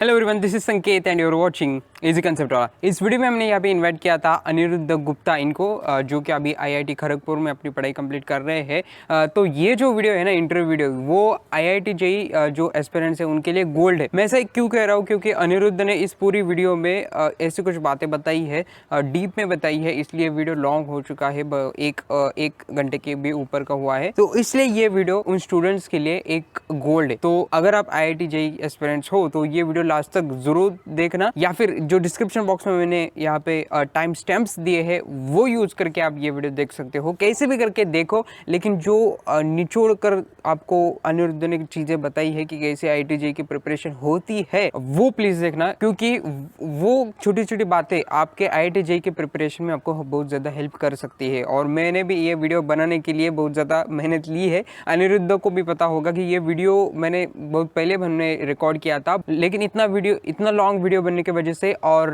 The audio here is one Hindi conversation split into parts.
हेलो एवरीवन, दिस इज संकेत and your watching easy concept वाला। इस वीडियो में हमने यहाँ पे इनवाइट किया था अनिरुद्ध गुप्ता इनको, जो कि अभी आईआईटी खड़गपुर में अपनी पढ़ाई कंप्लीट कर रहे हैं। तो ये जो वीडियो है ना, इंटरव्यू वीडियो, वो आईआईटी जेई जो एस्पिरेंट्स है उनके लिए गोल्ड है। मैं ऐसा क्यों कह रहा हूँ, क्योंकि अनिरुद्ध ने इस पूरी वीडियो में ऐसी कुछ बातें बताई है, डीप में बताई है, इसलिए वीडियो लॉन्ग हो चुका है, एक घंटे के भी ऊपर का हुआ है। तो इसलिए ये वीडियो उन स्टूडेंट्स के लिए एक गोल्ड है। तो अगर आप आईआईटी जेई एस्पिरेंट्स हो तो ये वीडियो लास्ट तक जरूर देखना, या फिर जो डिस्क्रिप्शन बॉक्स में मैंने यहाँ पे टाइम स्टैम्प्स दिए हैं वो यूज करके आप ये वीडियो देख सकते हो। कैसे भी करके देखो, लेकिन जो निचोड़ कर आपको अनिरुद्ध ने चीजें बताई है कि कैसे आईआईटी जेई की प्रिपरेशन होती है, वो प्लीज देखना, क्योंकि वो छोटी छोटी बातें आपके आईआईटी जेई के प्रिपरेशन में आपको बहुत ज्यादा हेल्प कर सकती है। और मैंने भी ये वीडियो बनाने के लिए बहुत ज्यादा मेहनत ली है। अनिरुद्ध को भी पता होगा कि ये वीडियो मैंने बहुत पहले हमने रिकॉर्ड किया था, लेकिन इतना लॉन्ग वीडियो बनने की वजह से और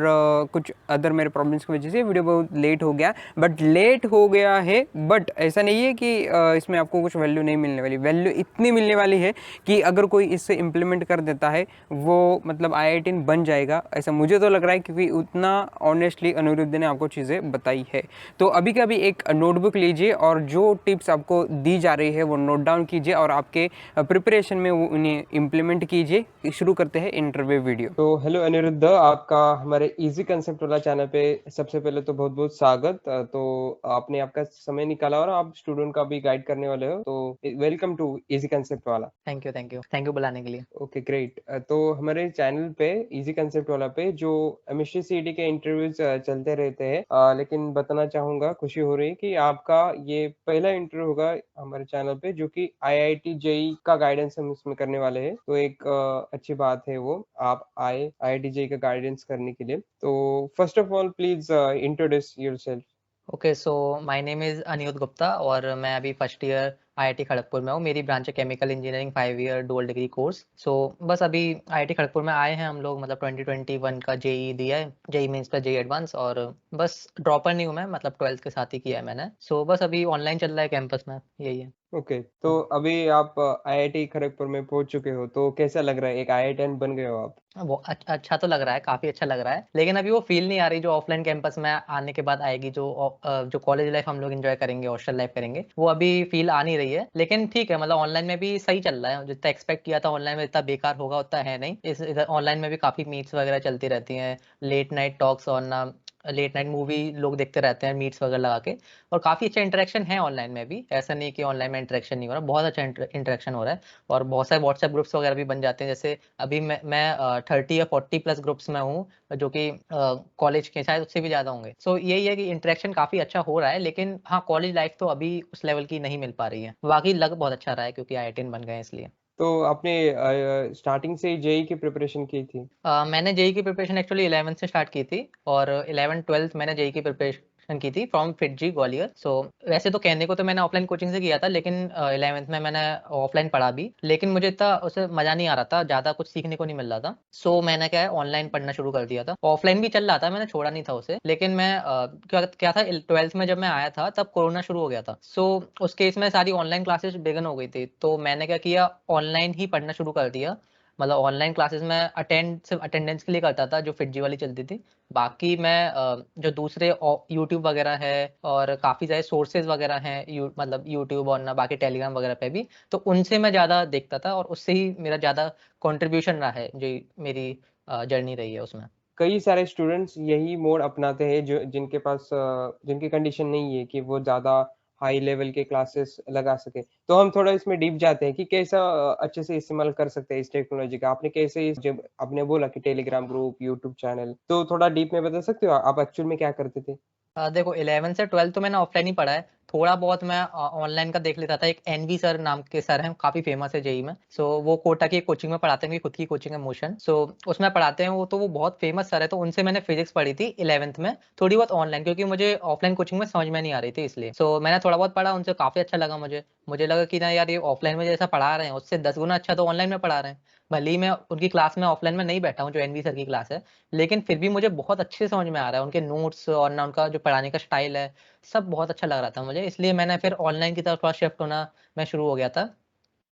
कुछ अदर मेरे प्रॉब्लम्स की वजह से वीडियो बहुत लेट हो गया। बट लेट हो गया है, बट ऐसा नहीं है कि इसमें आपको कुछ वैल्यू नहीं मिलने वाली। वैल्यू इतनी मिलने वाली है कि अगर कोई इससे इम्प्लीमेंट कर देता है वो मतलब आईआईटीएन बन जाएगा, ऐसा मुझे तो लग रहा है, क्योंकि उतना ऑनेस्टली अनिरुद्ध ने आपको चीज़ें बताई है। तो अभी का भी एक नोटबुक लीजिए और जो टिप्स आपको दी जा रही है वो नोट डाउन कीजिए और आपके प्रिपरेशन में वो उन्हें इम्प्लीमेंट कीजिए। शुरू करते हैं इंटरव्यू वीडियो। तो हेलो अनिरुद्ध, आपका हमारे इजी कंसेप्ट वाला चैनल पे सबसे पहले तो बहुत बहुत स्वागत। तो आपने आपका समय निकाला और आप स्टूडेंट का भी गाइड करने वाले हो, तो वेलकम टू इजी कंसेप्ट वाला। थैंक यू बुलाने के लिए। Okay great. तो हमारे चैनल पे इजी कंसेप्ट वाला पे जो एमएससी सीईटी के इंटरव्यूज चलते रहते हैं, लेकिन बताना चाहूंगा, खुशी हो रही है कि आपका ये पहला इंटरव्यू होगा हमारे चैनल पे, जो कि आईआईटी जेई का गाइडेंस हम इसमें करने वाले हैं। तो एक अच्छी बात है वो आप आए आईआईटी जेई का गाइडेंस करने के लिए। तो first of all please introduce yourself. Okay, so my name is Anirudh Gupta और मैं अभी फर्स्ट ईयर आईआईटी खड़गपुर में हूँ। मेरी ब्रांच है chemical engineering 5 year dual degree course. So बस अभी आईआईटी खड़गपुर में आए हैं हम लोग, मतलब 2021 का जेई दिया है, JEE means plus JEE advance, और बस ड्रॉपर नहीं हूँ मैं, मतलब 12th के साथ ही किया है मैंने। सो बस अभी ऑनलाइन चल रहा है कैंपस में, यही है। ओके, तो अभी आप आईआईटी खड़गपुर में पहुंच चुके हो, तो कैसा लग रहा है, एक आईआईटीएन बन गए हो आप? वो अच्छा तो लग रहा है, काफ़ी अच्छा लग रहा है, लेकिन अभी वो फ़ील नहीं आ रही जो ऑफ़लाइन कैंपस में आने के बाद आएगी, जो कॉलेज लाइफ़ हम लोग एन्जॉय करेंगे, हॉस्टल लाइफ़ करेंगे, वो अभी फ़ील आ नहीं रही है। लेकिन ठीक है, मतलब ऑनलाइन में भी सही चल रहा है, जितना एक्सपेक्ट किया था ऑनलाइन में इतना बेकार होगा उतना है नहीं। इधर ऑनलाइन में भी काफ़ी मीट्स वगैरह चलती रहती हैं, लेट नाइट टॉक्स और ना लेट नाइट मूवी लोग देखते रहते हैं मीट्स वगैरह लगा के, और काफ़ी अच्छा इंटरेक्शन है ऑनलाइन में भी। ऐसा नहीं कि ऑनलाइन में इंटरेक्शन नहीं हो रहा, बहुत अच्छा इंटरेक्शन हो रहा है, और बहुत सारे व्हाट्सएप ग्रुप्स वगैरह भी बन जाते हैं। जैसे अभी मैं 30 या 40 प्लस ग्रुप्स में हूँ, जो कि कॉलेज के, शायद उससे भी ज़्यादा होंगे। सो यही है कि इंटरेक्शन काफ़ी अच्छा हो रहा है, लेकिन हाँ, कॉलेज लाइफ तो अभी उस लेवल की नहीं मिल पा रही है। बाकी लग बहुत अच्छा रहा है क्योंकि आईआईटीएन बन गए हैं इसलिए। तो आपने स्टार्टिंग से जेई की प्रिपरेशन की थी? मैंने जेईई की प्रिपरेशन एक्चुअली 11th से स्टार्ट की थी, और 11th-12th मैंने जेईई की प्रिपरेशन की थी फ्रॉम फिटजी ग्वालियर। सो वैसे तो कहने को तो मैंने ऑफलाइन कोचिंग से किया था, लेकिन 11th में मैंने ऑफलाइन पढ़ा भी, लेकिन मुझे इतना उससे मज़ा नहीं आ रहा था, ज़्यादा कुछ सीखने को नहीं मिल रहा था। सो मैंने क्या है, ऑनलाइन पढ़ना शुरू कर दिया था। ऑफलाइन भी चल रहा था, मैंने छोड़ा नहीं था उसे, लेकिन मैं क्या क्या था, 12th में जब मैं आया था तब कोरोना शुरू हो गया था। सो उस केस में सारी ऑनलाइन क्लासेस बिगिन हो गई थी, तो मैंने क्या किया, ऑनलाइन ही पढ़ना शुरू कर दिया। मतलब ऑनलाइन क्लासेस मैं सिर्फ अटेंडेंस के लिए करता था, जो फिटजी वाली चलती थी। बाकी मैं जो दूसरे यूट्यूब वगैरह है, और काफ़ी सारे सोर्सेज वगैरह हैं, मतलब यूट्यूब और ना बाकी टेलीग्राम वगैरह पे भी, तो उनसे मैं ज़्यादा देखता था, और उससे ही मेरा ज़्यादा कंट्रीब्यूशन रहा है, जो मेरी जर्नी रही है उसमें। कई सारे स्टूडेंट्स यही मोड अपनाते हैं जो जिनके पास जिनकी कंडीशन नहीं है कि वो ज़्यादा हाई लेवल के क्लासेस लगा सके। तो हम थोड़ा इसमें डीप जाते हैं कि कैसा अच्छे से इस्तेमाल कर सकते हैं इस टेक्नोलॉजी का। आपने कैसे जब आपने बोला कि टेलीग्राम ग्रुप, यूट्यूब चैनल, तो थोड़ा डीप में बता सकते हो आप एक्चुअल में क्या करते थे? देखो, 11 से 12 तो मैंने ऑफलाइन ही पढ़ा है। थोड़ा बहुत मैं ऑनलाइन का देख लेता था। एक एनवी सर नाम के सर हैं, काफ़ी फेमस है जेईई में। सो वो कोटा की एक कोचिंग में पढ़ाते हैं, उनकी खुद की कोचिंग है मोशन। सो उसमें पढ़ाते हैं वो, तो वो बहुत फेमस सर है, तो उनसे मैंने फिजिक्स पढ़ी थी 11th में, थोड़ी बहुत ऑनलाइन, क्योंकि मुझे ऑफलाइन कोचिंग में समझ में नहीं आ रही थी इसलिए। सो मैंने थोड़ा बहुत पढ़ा उनसे, काफ़ी अच्छा लगा मुझे। मुझे लगा कि ना यार, ये ऑफलाइन में जैसा पढ़ा रहे हैं उससे 10 गुना अच्छा तो ऑनलाइन में पढ़ा रहे हैं। भले ही मैं उनकी क्लास में ऑफलाइन में नहीं बैठा हूँ, जो एनवी सर की क्लास है, लेकिन फिर भी मुझे बहुत अच्छे से समझ में आ रहा है। उनके नोट्स और ना उनका जो पढ़ाने का स्टाइल है, सब बहुत अच्छा लग रहा था मुझे, इसलिए मैंने फिर ऑनलाइन की तरफ थोड़ा शिफ्ट होना मैं शुरू हो गया था।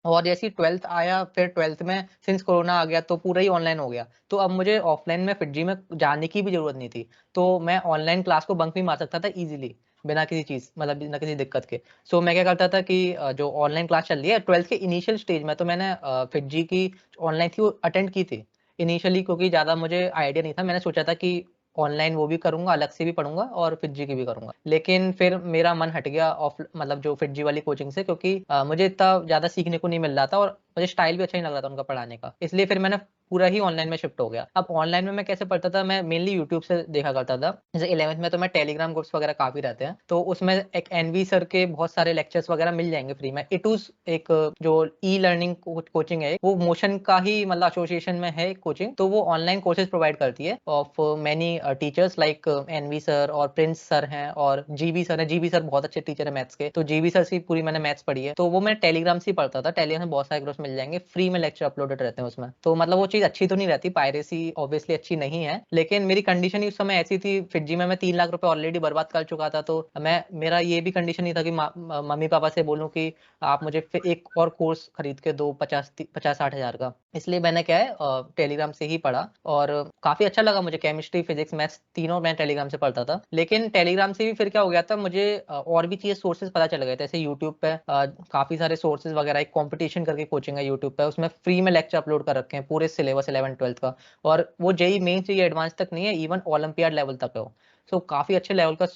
और जैसे ही 12th आया, फिर 12th में सिंस कोरोना आ गया तो पूरा ही ऑनलाइन हो गया। तो अब मुझे ऑफलाइन में फिटजी में जाने की भी ज़रूरत नहीं थी। तो मैं ऑनलाइन क्लास को बंक भी मार सकता था ईज़िली, बिना किसी चीज़ मतलब बिना किसी दिक्कत के। सो मैं क्या करता था कि जो ऑनलाइन क्लास चल रही है 12th के इनिशियल स्टेज में, तो मैंने फिटजी की ऑनलाइन थी वो अटेंड की थी। इनिशियली क्योंकि ज़्यादा मुझे आइडिया नहीं था, मैंने सोचा था कि ऑनलाइन वो भी करूँगा, अलग से भी पढ़ूँगा और फिटजी की भी करूँगा। लेकिन फिर मेरा मन हट गया ऑफ मतलब जो फिटजी वाली कोचिंग से, क्योंकि मुझे इतना ज़्यादा सीखने को नहीं मिल रहा था और मुझे स्टाइल भी अच्छा नहीं लग रहा था उनका पढ़ाने का। इसलिए फिर मैंने पूरा ही ऑनलाइन में शिफ्ट हो गया। अब ऑनलाइन में मैं कैसे पढ़ता था, मैं मेनली यूट्यूब से देखा करता था। जैसे 11th में तो मैं टेलीग्राम ग्रुप्स वगैरह काफ़ी रहते हैं, तो उसमें एक एनवी सर के बहुत सारे लेक्चर्स वगैरह मिल जाएँगे फ्री में। इटूज़ एक जो ई-लर्निंग कोचिंग है, वो मोशन का ही मतलब एसोसिएशन में है एक कोचिंग, तो वो ऑनलाइन कोर्सेज़ प्रोवाइड करती है of many teachers like NV sir और प्रिंस सर हैं और जीबी सर हैं। जीबी सर बहुत अच्छे टीचर है मैथ्स के, तो जीबी सर से पूरी मैंने मैथ्स पढ़ी है। तो वो मैं टेलीग्राम से ही पढ़ता था। टेलीग्राम में बहुत सारे ग्रुप्स मिल जाएँगे, फ्री में लेक्चर अपलोडेड रहते हैं उसमें। तो मतलब वो चीज़ अच्छी तो नहीं रहती, पायरेसी ऑब्वियसली अच्छी नहीं है, लेकिन मेरी कंडीशन ही उस समय ऐसी थी, फिटजी में मैं 3 लाख रुपए ऑलरेडी बर्बाद कर चुका था, तो मैं मेरा ये भी कंडीशन नहीं था कि मम्मी-पापा से बोलूँ कि आप मुझे फिर एक और कोर्स खरीद के दो 50-60 हज़ार का। इसलिए मैंने क्या है टेलीग्राम से ही पढ़ा और काफ़ी अच्छा लगा मुझे। केमिस्ट्री, फिज़िक्स, मैथ्स तीनों मैं टेलीग्राम से पढ़ता था। लेकिन टेलीग्राम से भी फिर क्या हो गया था, मुझे और भी चीज़ें सोर्सेज़ पता चल गए थे। जैसे यूट्यूब पे काफ़ी सारे सोर्सेज़ वगैरह, एक कॉम्पिटिशन करके कोचिंग है यूट्यूब पे, उसमें फ्री में लेक्चर अपलोड कर रखे हैं पूरे सिलेबस 11th-12th का। और वो जेईई मेन्स, जेईई एडवांस तक नहीं है, इवन ओलंपियाड लेवल तक है वो। सो काफ़ी अच्छे लेवल का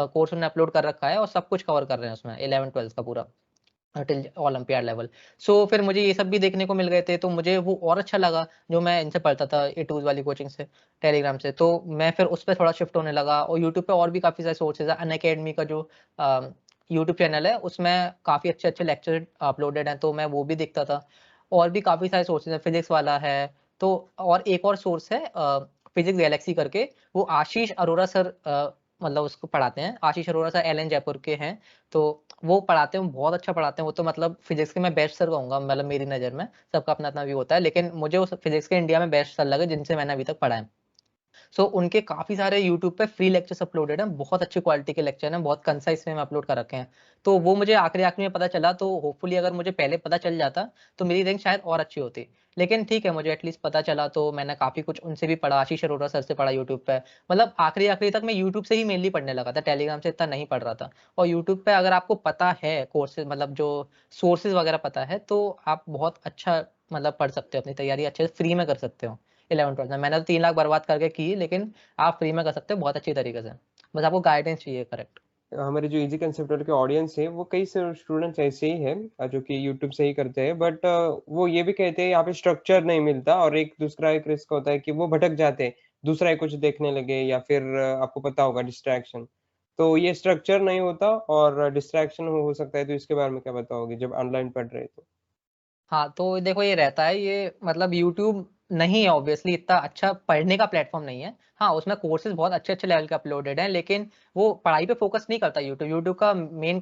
कोर्स उन्होंने अपलोड कर रखा है और सब कुछ कवर कर रहे हैं उसमें 11th-12th का पूरा टिल ओलंपियाड लेवल। सो फिर मुझे ये सब भी देखने को मिल गए थे, तो मुझे वो और अच्छा लगा जो मैं इनसे पढ़ता था ए2 वाली कोचिंग से, टेलीग्राम से। तो मैं फिर उस पे थोड़ा शिफ्ट होने लगा और यूट्यूब पे और भी काफ़ी सारे सोर्सेज़ हैं। अनअकैडमी का जो यूट्यूब चैनल है, उसमें काफ़ी अच्छे-अच्छे लेक्चर अपलोडेड हैं, तो मैं वो भी देखता था। और भी काफ़ी सारे सोर्सेज़ हैं, फिज़िक्स वाला है, तो और एक और सोर्स है फिज़िक्स गैलेक्सी करके, वो आशीष अरोरा सर मतलब उसको पढ़ाते हैं। आशीष अरोरा सर एलएन जयपुर के हैं, तो वो पढ़ाते हैं, वो बहुत अच्छा पढ़ाते हैं। वो तो मतलब फिज़िक्स के मैं बेस्ट सर कहूँगा मतलब मेरी नज़र में, सबका अपना-अपना व्यू होता है, लेकिन मुझे उस फिज़िक्स के इंडिया में बेस्ट सर लगे जिनसे मैंने अभी तक पढ़ा है। सो उनके काफ़ी सारे यूट्यूब पे फ्री लेक्चर्स अपलोडेड हैं, बहुत अच्छी क्वालिटी के लेक्चर हैं, बहुत कंसाइज़ वे में अपलोड कर रखे हैं। तो वो मुझे आखिरी-आखिरी में पता चला, तो होपफुली अगर मुझे पहले पता चल जाता, तो मेरी रैंक शायद और अच्छी होती। लेकिन ठीक है, मुझे एटलीस्ट पता चला, तो मैंने काफ़ी कुछ उनसे भी पढ़ा, आशीष अरोरा सर से पढ़ा यूट्यूब पे। मतलब आखिरी-आखिरी तक मैं यूट्यूब से ही मेनली पढ़ने लगा था, टेलीग्राम से इतना नहीं पढ़ रहा था। और यूट्यूब पे अगर आपको पता है कोर्सेज़ मतलब जो सोर्सेज़ वगैरह पता है, तो आप बहुत अच्छा मतलब पढ़ सकते हो, अपनी तैयारी अच्छे से फ्री में कर सकते हो। 11th-12th में मैंने तो 3 लाख बर्बाद करके की, लेकिन आप फ्री में कर सकते हो बहुत अच्छी तरीके से। बस आपको गाइडेंस चाहिए करेक्ट। हमारे जो इजी कंसेप्टर के ऑडियंस है वो कई सारे स्टूडेंट्स ऐसे ही हैं जो कि यूट्यूब से ही करते हैं बट वो ये भी कहते हैं यहाँ पे स्ट्रक्चर नहीं मिलता और एक दूसरा एक रिस्क होता है कि वो भटक जाते हैं दूसरा ही कुछ देखने लगे या फिर आपको पता होगा डिस्ट्रैक्शन तो ये स्ट्रक्चर नहीं होता और डिस्ट्रैक्शन हो सकता है तो इसके बारे में क्या बताओगे जब ऑनलाइन पढ़ रहे हो तो हाँ, तो देखो ये रहता है, ये मतलब यूट्यूब नहीं है ऑब्वियसली, इतना अच्छा पढ़ने का प्लेटफ़ॉर्म नहीं है। हाँ, उसमें कोर्सेज़ बहुत अच्छे-अच्छे लेवल के अपलोडेड हैं, लेकिन वो पढ़ाई पे फ़ोकस नहीं करता यूट्यूब। यूट्यूब का मेन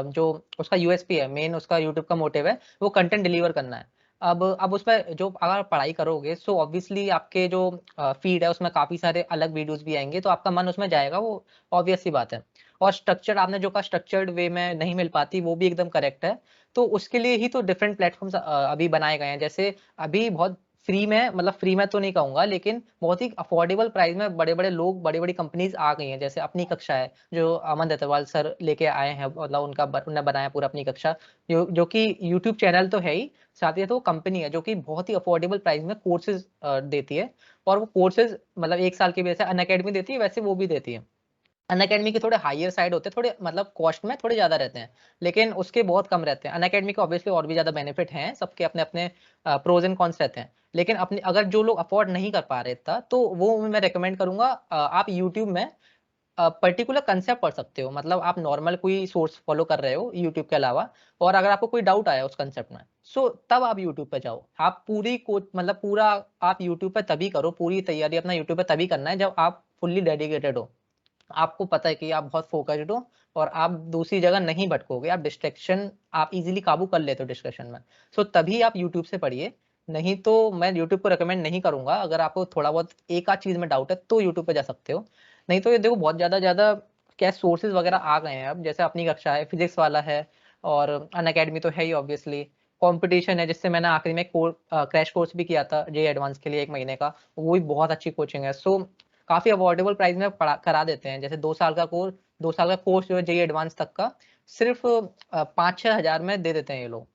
जो उसका यूएसपी है, मेन उसका यूट्यूब का मोटिव है, वो कंटेंट डिलीवर करना है। अब उसपे जो अगर आप पढ़ाई करोगे, सो ऑब्वियसली आपके जो फ़ीड है, उसमें काफ़ी सारे अलग वीडियोज़ भी आएँगे, तो आपका मन उसमें जाएगा, वो ऑब्वियस सी बात है। और स्ट्रक्चर्ड आपने जो कहा स्ट्रक्चर्ड वे में नहीं मिल पाती, वो भी एकदम करेक्ट है। तो उसके लिए ही तो डिफरेंट प्लेटफ़ॉर्म्स अभी बनाए गए हैं। जैसे अभी बहुत फ्री में, मतलब फ्री में तो नहीं कहूँगा, लेकिन बहुत ही अफ़ोर्डेबल प्राइस में बड़े-बड़े लोग, बड़ी-बड़ी कंपनीज़ आ गई हैं। जैसे अपनी कक्षा है, जो अमन दत्तवाल सर लेके आए हैं, मतलब उनका उन्होंने बनाया पूरा अपनी कक्षा, जो कि यूट्यूब चैनल तो है ही, साथ ही साथ वो कंपनी है, जो कि बहुत ही अफ़ोर्डेबल प्राइस में कोर्सेज़ देती है। और वो कोर्सेज़ मतलब 1 साल के भी, जैसे अनअकैडमी देती है, वैसे वो भी देती है। अनअकैडमी के थोड़े हायर साइड होते हैं, थोड़े मतलब कॉस्ट में थोड़े ज़्यादा रहते हैं, लेकिन उसके बहुत कम रहते हैं। अनअकैडमी के ऑब्वियसली और भी ज़्यादा बेनिफिट हैं, सबके अपने-अपने प्रोज़ एंड कॉन्स रहते हैं। लेकिन अपने अगर जो लोग अफ़ोर्ड नहीं कर पा रहे इतना, तो वो मैं रिकमेंड करूँगा आप यूट्यूब में पर्टिकुलर कंसेप्ट पढ़ सकते हो। मतलब आप नॉर्मल कोई सोर्स फ़ॉलो कर रहे हो यूट्यूब के अलावा, और अगर आपको कोई डाउट आया उस कंसेप्ट में, सो तब आप यूट्यूब पे जाओ। आप पूरी को मतलब पूरा आप यूट्यूब पे तभी करो, पूरी तैयारी अपना यूट्यूब पे तभी करना है जब आप फुल्ली डेडिकेटेड हो। आपको पता है कि आप बहुत फ़ोकस्ड हो और आप दूसरी जगह नहीं भटकोगे, आप डिस्ट्रैक्शन आप ईज़िली काबू कर लेते हो डिस्कशन में। सो तभी आप यूट्यूब से पढ़िए, नहीं तो मैं यूट्यूब को रिकमेंड नहीं करूँगा। अगर आपको थोड़ा बहुत एक आध चीज़ में डाउट है, तो यूट्यूब पे जा सकते हो। नहीं तो ये देखो बहुत ज़्यादा क्या सोर्सेज़ वगैरह आ गए हैं अब, जैसे अपनी कक्षा है, फिज़िक्स वाला है और अनअकैडमी तो है ही ऑब्वियसली, कंपटीशन है जिससे मैंने आखिरी में क्रैश कोर्स भी किया था जेईई एडवांस के लिए 1 महीने का, वो भी बहुत अच्छी कोचिंग है। सो काफ़ी अफोर्डेबल प्राइस में करा देते हैं। जैसे 2 साल का कोर्स जो है जेईई एडवांस तक का सिर्फ 5-6 हज़ार में दे देते हैं ये लोग।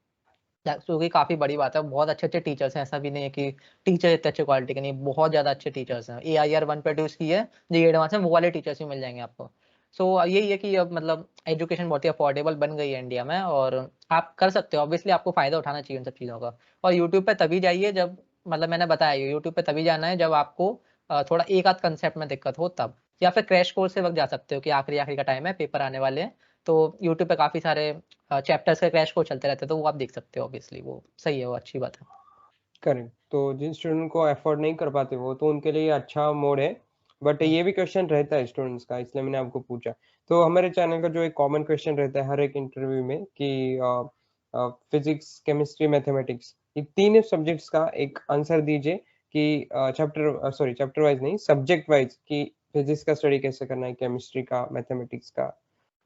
जो कि काफ़ी बड़ी बात है। बहुत अच्छे-अच्छे टीचर्स हैं, ऐसा भी नहीं है कि टीचर इतने अच्छे क्वालिटी के नहीं, बहुत ज़्यादा अच्छे टीचर्स हैं। एआईआर 1 पे की है, जेईई एडवांस में वो वाले टीचर्स भी मिल जाएँगे आपको। सो यही है कि अब मतलब एजुकेशन बहुत ही अफोर्डेबल बन गई है इंडिया में और आप कर सकते हो। ऑब्वियसली आपको फ़ायदा उठाना चाहिए उन सब चीज़ों का। और यूट्यूब पे तभी जाइए जब मतलब मैंने बताया यूट्यूब पे तभी जाना है जब आपको थोड़ा एक आध कांसेप्ट में दिक्कत हो तब। या फिर क्रैश कोर्स से वक़्त जा सकते हो कि आखिरी-आखिरी का टाइम है, पेपर आने वाले हैं। तो यूट्यूब पे काफ़ी सारे चैप्टर्स के क्रैश कोर्स चलते रहते हैं, तो वो आप देख सकते हो ऑब्वियसली वो सही है, वो अच्छी बात है। करेक्ट। तो जिन स्टूडेंट को अफोर्ड नहीं कर पाते वो, तो उनके लिए अच्छा मोड है। बट हुँ, ये भी क्वेश्चन रहता है स्टूडेंट्स का, इसलिए मैंने आपको पूछा। तो हमारे चैनल का जो एक कॉमन क्वेश्चन रहता है हर एक इंटरव्यू में कि फिजिक्स, केमिस्ट्री, मैथमेटिक्स, ये तीन सब्जेक्ट्स का एक आंसर दीजिए कि चैप्टर वाइज नहीं, सब्जेक्ट वाइज, कि फिजिक्स का स्टडी कैसे करना है, केमिस्ट्री का, मैथमेटिक्स का,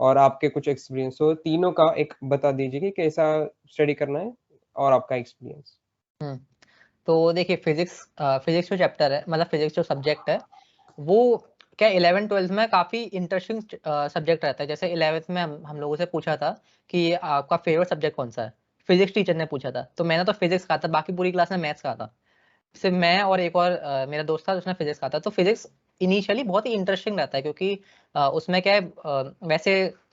और आपके कुछ एक्सपीरियंस हो, तीनों का एक बता दीजिए कि कैसा स्टडी करना है और आपका एक्सपीरियंस। हुँ। तो देखिए फिज़िक्स जो चैप्टर है मतलब फिज़िक्स जो सब्जेक्ट है, वो क्या 11th-12th में काफ़ी इंटरेस्टिंग सब्जेक्ट रहता है। जैसे 11th में हम लोगों से पूछा था कि आपका फेवरेट सब्जेक्ट कौन-सा है? फिज़िक्स टीचर ने पूछा था, तो मैंने तो फिज़िक्स कहा था, बाकी पूरी क्लास ने मैथ्स कहा था। सिर्फ मैं और एक और मेरा दोस्त था उसने फिज़िक्स कहा था। तो फिज़िक्स इनिशियली बहुत ही इंटरेस्टिंग रहता है क्योंकि उसमें क्या है वैसे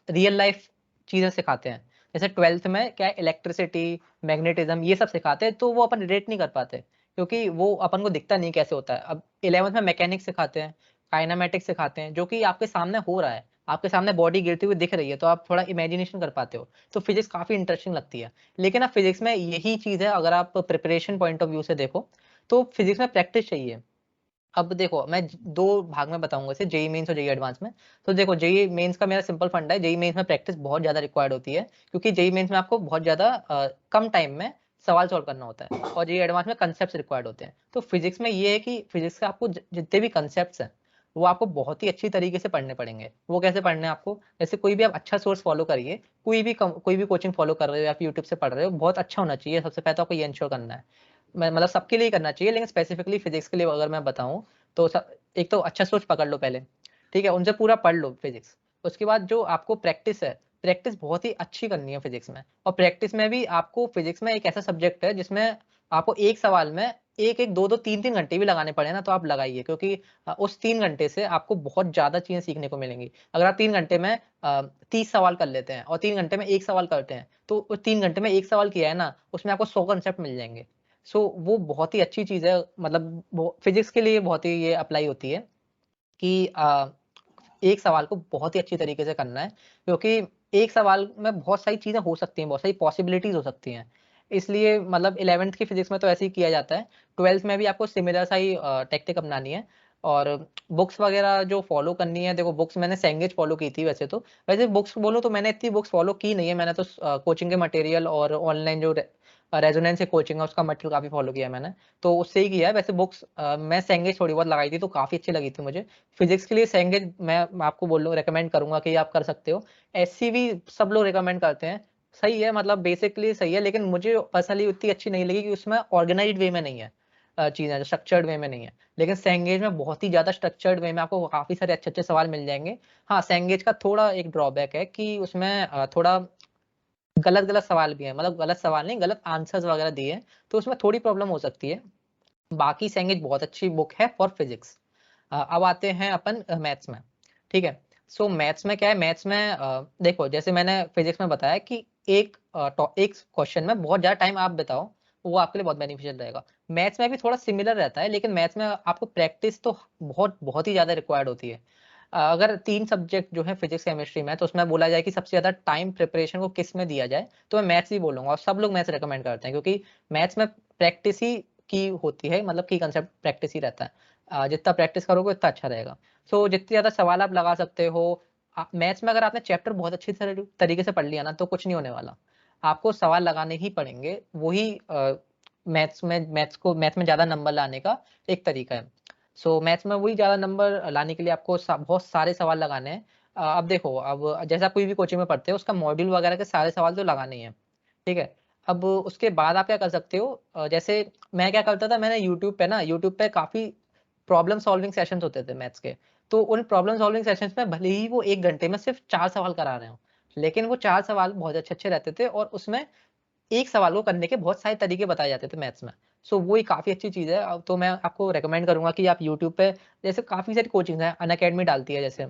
रियल लाइफ़ चीज़ें सिखाते हैं। जैसे 12th में क्या है इलेक्ट्रिसिटी, मैग्नेटिज़्म ये सब सिखाते हैं तो वो अपन रिलेट नहीं कर पाते क्योंकि वो अपन को दिखता नहीं कैसे होता है। अब 11th में मैकेनिक्स सिखाते हैं, काइनेमैटिक्स सिखाते हैं जो कि आपके सामने हो रहा है। आपके सामने बॉडी गिरती हुई दिख रही है तो आप थोड़ा इमेजिनेशन कर पाते हो। तो फिज़िक्स काफ़ी इंटरेस्टिंग लगती है। लेकिन अब फिज़िक्स में यही चीज़ है अगर आप प्रिपरेशन पॉइंट ऑफ व्यू से देखो तो फिज़िक्स में प्रैक्टिस चाहिए। अब देखो मैं 2 भाग में बताऊँगा इसे जेईई मेन्स और जेईई एडवांस में। तो देखो जेईई मेन्स का मेरा सिंपल फंडा है, जेईई मेन्स में प्रैक्टिस बहुत ज़्यादा रिक्वायर्ड होती है क्योंकि जेईई मेन्स में आपको बहुत ज़्यादा कम टाइम में सवाल सॉल्व करना होता है और जेईई एडवांस में कांसेप्ट्स रिक्वायर्ड होते हैं। तो फिज़िक्स में ये है कि फिज़िक्स का आपको जितने भी कांसेप्ट्स हैं, वो आपको बहुत ही अच्छी तरीके से पढ़ने पड़ेंगे। वो कैसे पढ़ने हैं आपको? जैसे कोई भी आप अच्छा सोर्स फ़ॉलो करिए, कोई भी कोचिंग फ़ॉलो कर रहे हो या फिर यूट्यूब से पढ़ रहे हो, बहुत अच्छा होना चाहिए। सबसे पहले तो आपको ये एंश्योर करना है। मैं मतलब सबके लिए करना चाहिए लेकिन स्पेसिफिकली फिज़िक्स के लिए अगर मैं बताऊँ तो एक तो अच्छा सोर्स पकड़ लो पहले, ठीक है? उनसे पूरा पढ़ लो फिज़िक्स। उसके बाद जो आपको प्रैक्टिस है, प्रैक्टिस बहुत ही अच्छी करनी है फिज़िक्स में और प्रैक्टिस में भी आपको फिज़िक्स में एक ऐसा सब्जेक्ट है जिसमें आपको एक सवाल में 1-1, 2-2, 3-3 घंटे भी लगाने पड़े ना तो आप लगाइए क्योंकि उस 3 घंटे से आपको बहुत ज़्यादा चीज़ें सीखने को मिलेंगी। अगर आप 3 घंटे में 30 सवाल कर लेते हैं और 3 घंटे में 1 सवाल करते हैं, तो उस 3 घंटे में 1 सवाल किया है ना, उसमें आपको 100 कांसेप्ट मिल जाएँगे। सो वो बहुत ही अच्छी चीज़ है मतलब वो फिज़िक्स के लिए बहुत ही ये अप्लाई होती है कि एक सवाल को बहुत ही अच्छी तरीके से करना है क्योंकि एक सवाल में बहुत सारी चीज़ें हो सकती हैं, बहुत सारी पॉसिबिलिटीज़ हो सकती हैं। इसलिए मतलब 11th की फिज़िक्स में तो ऐसे ही किया जाता है। 12th में भी आपको सिमिलर सा ही टैक्टिक अपनानी है और बुक्स वगैरह जो फ़ॉलो करनी है देखो बुक्स मैंने सेंगेज फ़ॉलो की थी वैसे तो। वैसे बुक्स बोलो तो मैंने इतनी बुक्स फ़ॉलो की नहीं है, मैंने तो कोचिंग के मटेरियल और ऑनलाइन जो रेजोनेंस है कोचिंग है उसका मटेरियल काफ़ी फ़ॉलो किया है मैंने। तो उससे ही किया है वैसे बुक्स मैं सेंगेज थोड़ी बहुत लगाई थी तो काफ़ी अच्छी लगी थी मुझे। फिज़िक्स के लिए सेंगेज मैं आपको बोल रहा हूँ रिकमेंड करूँगा कि आप कर सकते हो। एससीवी सब लोग रिकमेंड करते हैं। सही है मतलब बेसिकली सही है लेकिन मुझे पर्सनली उतनी अच्छी नहीं लगी कि उसमें ऑर्गेनाइज्ड वे में नहीं है चीज़ें स्ट्रक्चर्ड वे में नहीं है। लेकिन सेंगेज में बहुत ही ज़्यादा स्ट्रक्चर्ड वे में आपको काफ़ी सारे अच्छे-अच्छे सवाल मिल जाएँगे। हाँ, सेंगेज का थोड़ा एक ड्रॉबैक है कि उसमें थोड़ा गलत-गलत सवाल भी हैं। मतलब गलत सवाल नहीं, गलत आंसर्स वगैरह दिए हैं, तो उसमें थोड़ी प्रॉब्लम हो सकती है। बाकी सेंगेज बहुत अच्छी बुक है फॉर फिज़िक्स। अब आते हैं अपन मैथ्स में, ठीक है? सो मैथ्स में क्या है, मैथ्स में देखो जैसे मैंने फिज़िक्स में बताया कि एक क्वेश्चन में बहुत ज़्यादा टाइम आप बिताओ, वो आपके लिए बहुत बेनिफिशियल रहेगा। मैथ्स में भी थोड़ा सिमिलर रहता है, लेकिन मैथ्स में आपको प्रैक्टिस तो बहुत ही ज़्यादा रिक्वायर्ड होती है। अगर 3 सब्जेक्ट जो है फिज़िक्स, केमिस्ट्री में, तो उसमें बोला जाए कि सबसे ज़्यादा टाइम प्रिपरेशन को किस में दिया जाए, तो मैं मैथ्स ही बोलूँगा और सब लोग मैथ्स रिकमेंड करते हैं क्योंकि मैथ्स में प्रैक्टिस ही की होती है, मतलब की कांसेप्ट प्रैक्टिस ही रहता है। जितना प्रैक्टिस करोगे उतना अच्छा रहेगा। सो जितने ज़्यादा सवाल आप लगा सकते हो मैथ्स में अगर आपने चैप्टर बहुत अच्छी तरीके से पढ़ लिया ना, तो कुछ नहीं होने वाला। आपको सवाल लगाने ही पड़ेंगे, वही मैथ्स में ज़्यादा नंबर लाने का एक तरीका है। सो मैथ्स में वही ज़्यादा नंबर लाने के लिए आपको बहुत सारे सवाल लगाने हैं। अब देखो, अब जैसे आप कोई भी कोचिंग में पढ़ते हो, उसका मॉड्यूल वगैरह के सारे सवाल तो लगाने ही हैं, ठीक है? अब उसके बाद आप क्या कर सकते हो, जैसे मैं क्या करता था, मैंने यूट्यूब पे काफ़ी प्रॉब्लम सॉल्विंग सेशंस होते थे मैथ्स के। तो उन प्रॉब्लम सॉल्विंग सेशंस में भले ही वो 1 घंटे में सिर्फ 4 सवाल करा रहे हों, लेकिन वो 4 सवाल बहुत अच्छे-अच्छे रहते थे और उसमें एक सवाल को करने के बहुत सारे तरीके बताए जाते थे मैथ्स में। सो वो एक काफ़ी अच्छी चीज़ है। तो मैं आपको रिकमेंड करूँगा कि आप यूट्यूब पे, जैसे काफ़ी सारी कोचिंग्स हैं, अनअकैडमी डालती है जैसे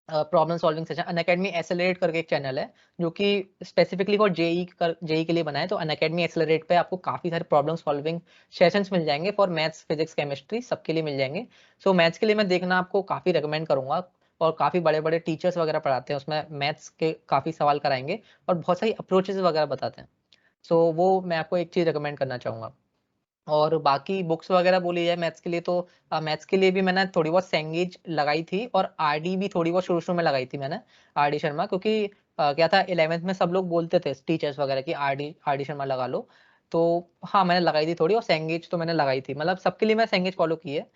problem solving session. Unacademy accelerate करके एक चैनल है जो कि स्पेसिफिकली फॉर जेई के लिए बना है। तो अनअकैडमी एक्सेलरेट पे आपको काफ़ी सारे प्रॉब्लम सॉल्विंग सेशंस मिल जाएँगे फॉर मैथ्स, फिजिक्स, केमिस्ट्री सबके लिए मिल जाएँगे। सो मैथ्स के लिए मैं देखना आपको काफ़ी रिकमेंड करूँगा और काफ़ी बड़े-बड़े टीचर्स वगैरह पढ़ाते हैं उसमें, मैथ्स के काफ़ी सवाल कराएँगे और बहुत सारी अप्रोचेज़ वगैरह बताते हैं। सो वो मैं आपको एक चीज़ रिकमेंड करना चाहूँगा। और बाकी बुक्स वगैरह बोली जाए मैथ्स के लिए, तो मैथ्स के लिए भी मैंने थोड़ी बहुत सैंगेज लगाई थी और आरडी भी थोड़ी बहुत शुरू-शुरू में लगाई थी मैंने, आरडी शर्मा, क्योंकि क्या था 11th में सब लोग बोलते थे टीचर्स वगैरह कि आरडी आरडी शर्मा लगा लो। तो हाँ, मैंने लगाई थी थोड़ी और सैंगेज तो मैंने लगाई थी। मतलब सबके लिए मैं सैंगेज फ़ॉलो की है।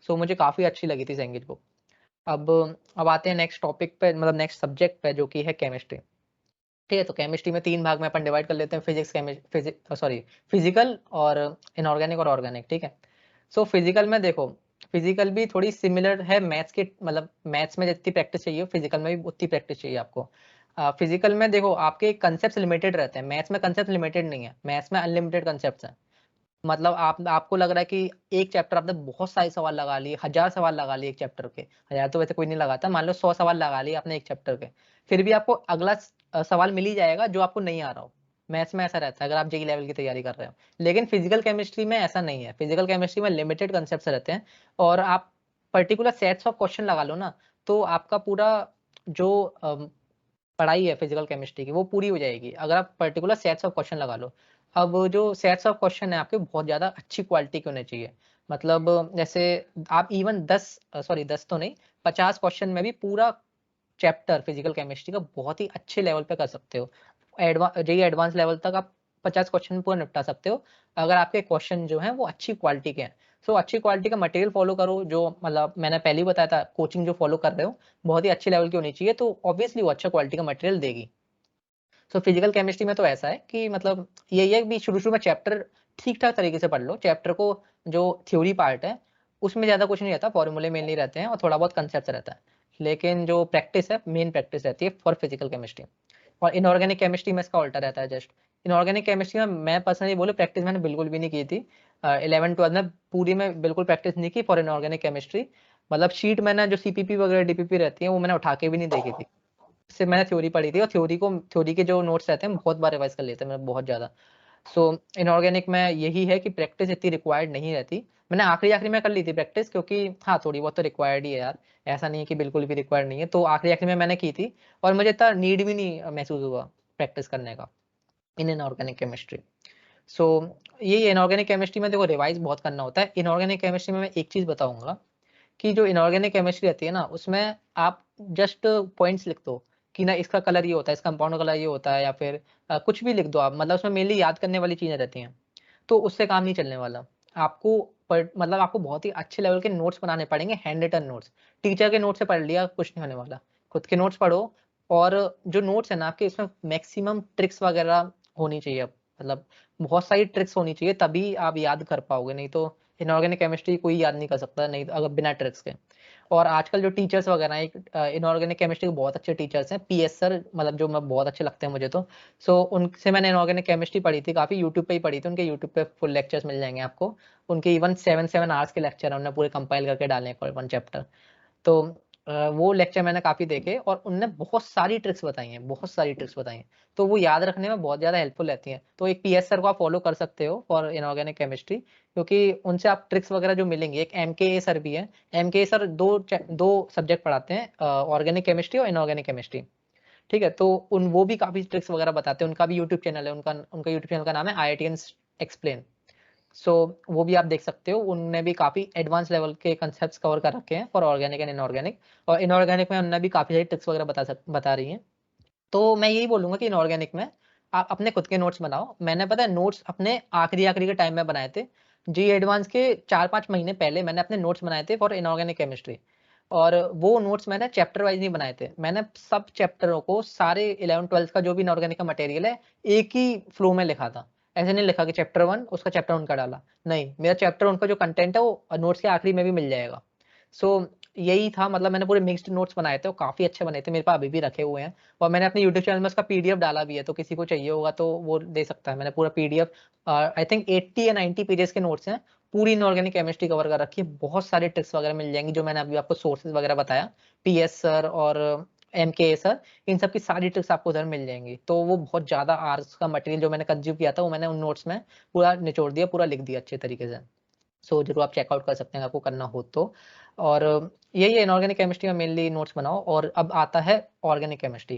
सो मुझे काफ़ी अच्छी लगी थी सैंगेज बुक। अब अब आते हैं नेक्स्ट टॉपिक पे, मतलब नेक्स्ट सब्जेक्ट पे, जो कि है केमिस्ट्री। ठीक है, तो केमिस्ट्री में 3 भाग में अपन डिवाइड कर लेते हैं, फिजिकल और इनऑर्गेनिक और ऑर्गेनिक, ठीक है? सो फिजिकल में देखो, फिजिकल भी थोड़ी सिमिलर है मैथ्स के, मतलब मैथ्स में जितनी प्रैक्टिस चाहिए फिजिकल में भी उतनी प्रैक्टिस चाहिए आपको। फिजिकल में देखो आपके कंसेप्ट्स लिमिटेड रहते हैं, मैथ्स में कंसेप्ट लिमिटेड नहीं है, मैथ्स में अनलिमिटेड कंसेप्ट्स हैं। मतलब आपको लग रहा है कि एक चैप्टर आपने बहुत सारे सवाल लगा लिए, 1000 सवाल लगा लिए एक चैप्टर के, 1000 तो वैसे कोई नहीं लगाता, मान लो 100 सवाल लगा लिए आपने एक चैप्टर के, फिर भी आपको अगला सवाल मिल ही जाएगा जो आपको नहीं आ रहा हो। मैथ्स में ऐसा रहता है अगर आप जेईई लेवल की तैयारी कर रहे हो। लेकिन फिजिकल केमिस्ट्री में ऐसा नहीं है, फिजिकल केमिस्ट्री में लिमिटेड कंसेप्ट्स रहते हैं और आप पर्टिकुलर सेट्स ऑफ क्वेश्चन लगा लो ना, तो आपका पूरा जो पढ़ाई है फिजिकल केमिस्ट्री की वो पूरी हो जाएगी अगर आप पर्टिकुलर सेट्स ऑफ क्वेश्चन लगा लो। अब जो सेट्स ऑफ क्वेश्चन है आपके बहुत ज़्यादा अच्छी क्वालिटी के होने चाहिए। मतलब जैसे आप इवन 10 तो नहीं, 50 क्वेश्चन में भी पूरा चैप्टर फिजिकल केमिस्ट्री का बहुत ही अच्छे लेवल पे कर सकते हो। जेईई एडवांस लेवल तक आप 50 क्वेश्चन पूरा निपटा सकते हो अगर आपके क्वेश्चन जो हैं वो अच्छी क्वालिटी के हैं। सो अच्छी क्वालिटी का मटेरियल फॉलो करो, जो मतलब मैंने पहले ही बताया था, कोचिंग जो फॉलो कर रहे हो बहुत ही अच्छे लेवल की होनी चाहिए, तो ऑब्वियसली वो अच्छा क्वालिटी का मटेरियल देगी। सो फिजिकल केमिस्ट्री में तो ऐसा है कि मतलब यही है कि शुरू-शुरू में चैप्टर ठीक-ठाक तरीके से पढ़ लो। चैप्टर को जो थ्योरी पार्ट है, उसमें ज़्यादा कुछ नहीं रहता, फॉर्मूले मेनली रहते हैं और थोड़ा बहुत कांसेप्ट्स रहता है। लेकिन जो प्रैक्टिस है, मेन प्रैक्टिस रहती है फॉर फिजिकल केमिस्ट्री। और इनऑर्गेनिक केमिस्ट्री में इसका उल्टा रहता है जस्ट। इनऑर्गेनिक केमिस्ट्री में मैं पर्सनली बोलूँ, प्रैक्टिस मैंने बिल्कुल भी नहीं की थी। 11-12 में पूरी में बिल्कुल प्रैक्टिस नहीं की फॉर इनऑर्गेनिक केमिस्ट्री। मतलब शीट मैंने जो सीपीपी वगैरह डीपीपी रहती है वो मैंने उठा के भी नहीं देखी थी। सिर्फ़ मैंने थ्योरी पढ़ी थी और थ्योरी के जो नोट्स रहते हैं बहुत बार रिवाइज़ कर लेते हैं मैं, बहुत ज़्यादा। सो इनऑर्गेनिक में यही है कि प्रैक्टिस इतनी रिक्वायर्ड नहीं रहती। मैंने आखिरी-आखिरी में कर ली थी प्रैक्टिस, क्योंकि हाँ, थोड़ी बहुत तो रिक्वायर्ड ही है यार। ऐसा नहीं है कि बिल्कुल भी रिक्वायर्ड नहीं है। तो आखिरी-आखिरी में मैंने की थी और मुझे इतना नीड भी नहीं महसूस हुआ प्रैक्टिस करने का इन इनऑर्गेनिक केमिस्ट्री। सो ये इनऑर्गेनिक केमिस्ट्री में देखो रिवाइज़ बहुत करना होता है। इनऑर्गेनिक केमिस्ट्री में मैं एक चीज़ बताऊँगा कि जो इनऑर्गेनिक केमिस्ट्री रहती है ना, उसमें आप जस्ट पॉइंट्स लिख दो कि ना इसका कलर ये होता है, इस कंपाउंड का कलर ये होता है, या फिर कुछ भी लिख दो आप, मतलब उसमें मेनली याद करने वाली चीज़ें रहती हैं। तो उससे काम नहीं चलने वाला। आपको मतलब आपको बहुत ही अच्छे लेवल के नोट्स बनाने पड़ेंगे, हैंड रिटन नोट्स। टीचर के नोट से पढ़ लिया कुछ नहीं होने वाला। खुद के नोट्स पढ़ो और जो नोट्स है ना आपके, इसमें मैक्सिमम ट्रिक्स वगैरह होनी चाहिए। मतलब बहुत सारी ट्रिक्स होनी चाहिए तभी आप याद कर पाओगे, नहीं तो इनऑर्गेनिक केमिस्ट्री कोई याद नहीं कर सकता नहीं अगर बिना ट्रिक्स के। और आजकल जो टीचर्स वगैरह हैं, इनऑर्गेनिक केमिस्ट्री के बहुत अच्छे टीचर्स हैं, पीएस सर, मतलब जो मैं बहुत अच्छे लगते हैं मुझे तो। सो उनसे मैंने इनऑर्गेनिक केमिस्ट्री पढ़ी थी काफ़ी, यूट्यूब पे ही पढ़ी थी, उनके यूट्यूब पे फुल लेक्चर्स मिल जाएँगे आपको। उनके इवन 7-7 आवर्स के लेक्चर हैं, उन्होंने पूरे कंपाइल करके डाले हैं फॉर 1 चैप्टर। तो वो लेक्चर मैंने काफ़ी देखे और उनने बहुत सारी ट्रिक्स बताई हैं, बहुत सारी ट्रिक्स बताई हैं। तो वो याद रखने में बहुत ज़्यादा हेल्पफुल रहती हैं। तो एक पीएस सर को आप फॉलो कर सकते हो फॉर इनऑर्गेनिक केमिस्ट्री, क्योंकि उनसे आप ट्रिक्स वगैरह जो मिलेंगी। एक एमकेए सर भी हैं। एमकेए सर 2 सब्जेक्ट पढ़ाते हैं, ऑर्गेनिक केमिस्ट्री और इनऑर्गेनिक केमिस्ट्री। ठीक है? तो वो भी काफ़ी ट्रिक्स वगैरह बताते हैं। उनका भी यूट्यूब चैनल है, उनका उनका यूट्यूब चैनल का नाम है आईआईटियंस एक्सप्लेन। सो वो भी आप देख सकते हो। उनने भी काफ़ी एडवांस लेवल के कांसेप्ट्स कवर कर रखे हैं फॉर ऑर्गेनिक एंड इनऑर्गेनिक। और इनऑर्गेनिक में उन्होंने भी काफ़ी सारी ट्रिक्स वगैरह बता रही हैं। तो मैं यही बोलूँगा कि इनऑर्गेनिक में आप अपने खुद के नोट्स बनाओ। मैंने पता है नोट्स अपने आखिरी-आखिरी के टाइम में बनाए थे। जेईई एडवांस के 4-5 महीने पहले मैंने अपने नोट्स बनाए थे फॉर इनऑर्गेनिक केमिस्ट्री। और वो नोट्स मैंने चैप्टर वाइज़ नहीं बनाए थे। मैंने सब चैप्टरों को, सारे 11th-12th का जो भी इनऑर्गेनिक का मटेरियल है, एक ही फ्लो में लिखा था। ऐसे नहीं लिखा कि चैप्टर 1 उसका चैप्टर 1 का डाला, नहीं, मेरा चैप्टर 1 का जो कंटेंट है वो नोट्स के आखिरी में भी मिल जाएगा। सो यही था, मतलब मैंने पूरे मिक्स्ड नोट्स बनाए थे और काफ़ी अच्छे बने थे, मेरे पास अभी भी रखे हुए हैं और मैंने अपने यूट्यूब चैनल में उसका पीडीएफ डाला भी है, तो किसी को चाहिए होगा तो वो दे सकता है। मैंने पूरा पीडीएफ, आई थिंक 80 या 90 पेजेस के नोट्स हैं, पूरी इनऑर्गेनिक केमिस्ट्री कवर कर रखी है, बहुत सारी ट्रिक्स वगैरह मिल जाएंगी जो मैंने अभी आपको सोर्सेज वगैरह बताया, पीएस सर और एमके सर, इन सब की सारी ट्रिक्स आपको उधर मिल जाएंगी। तो वो बहुत ज़्यादा आर्स का मटेरियल जो मैंने कंज्यूम किया था वो मैंने उन नोट्स में पूरा निचोड़ दिया, पूरा लिख दिया अच्छे तरीके से। सो जरूर आप चेकआउट कर सकते हैं आपको करना हो तो। और यही है, इनऑर्गेनिक केमिस्ट्री में मेनली नोट्स बनाओ। और अब आता है ऑर्गेनिक केमिस्ट्री।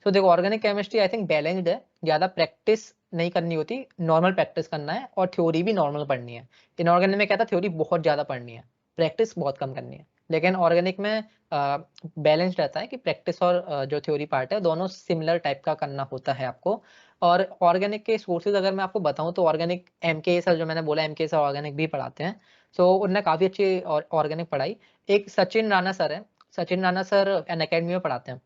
सो देखो, organic chemistry I think balanced है, ज़्यादा प्रैक्टिस नहीं करनी होती, नॉर्मल प्रैक्टिस करना है और थ्योरी भी नॉर्मल पढ़नी है। इनऑर्गेनिक में क्या था, थ्योरी बहुत ज़्यादा पढ़नी है, प्रैक्टिस बहुत कम करनी है। लेकिन ऑर्गेनिक में बैलेंस्ड रहता है कि प्रैक्टिस और जो थ्योरी पार्ट है दोनों सिमिलर टाइप का करना होता है आपको। और ऑर्गेनिक के सोर्सेज अगर मैं आपको बताऊं तो ऑर्गेनिक एमके सर, जो मैंने बोला एमके सर ऑर्गेनिक भी पढ़ाते हैं। सो उनने काफ़ी अच्छी ऑर्गेनिक पढ़ाई। एक सचिन राणा सर है, सचिन राणा सर अनअकैडमी में पढ़ाते हैं,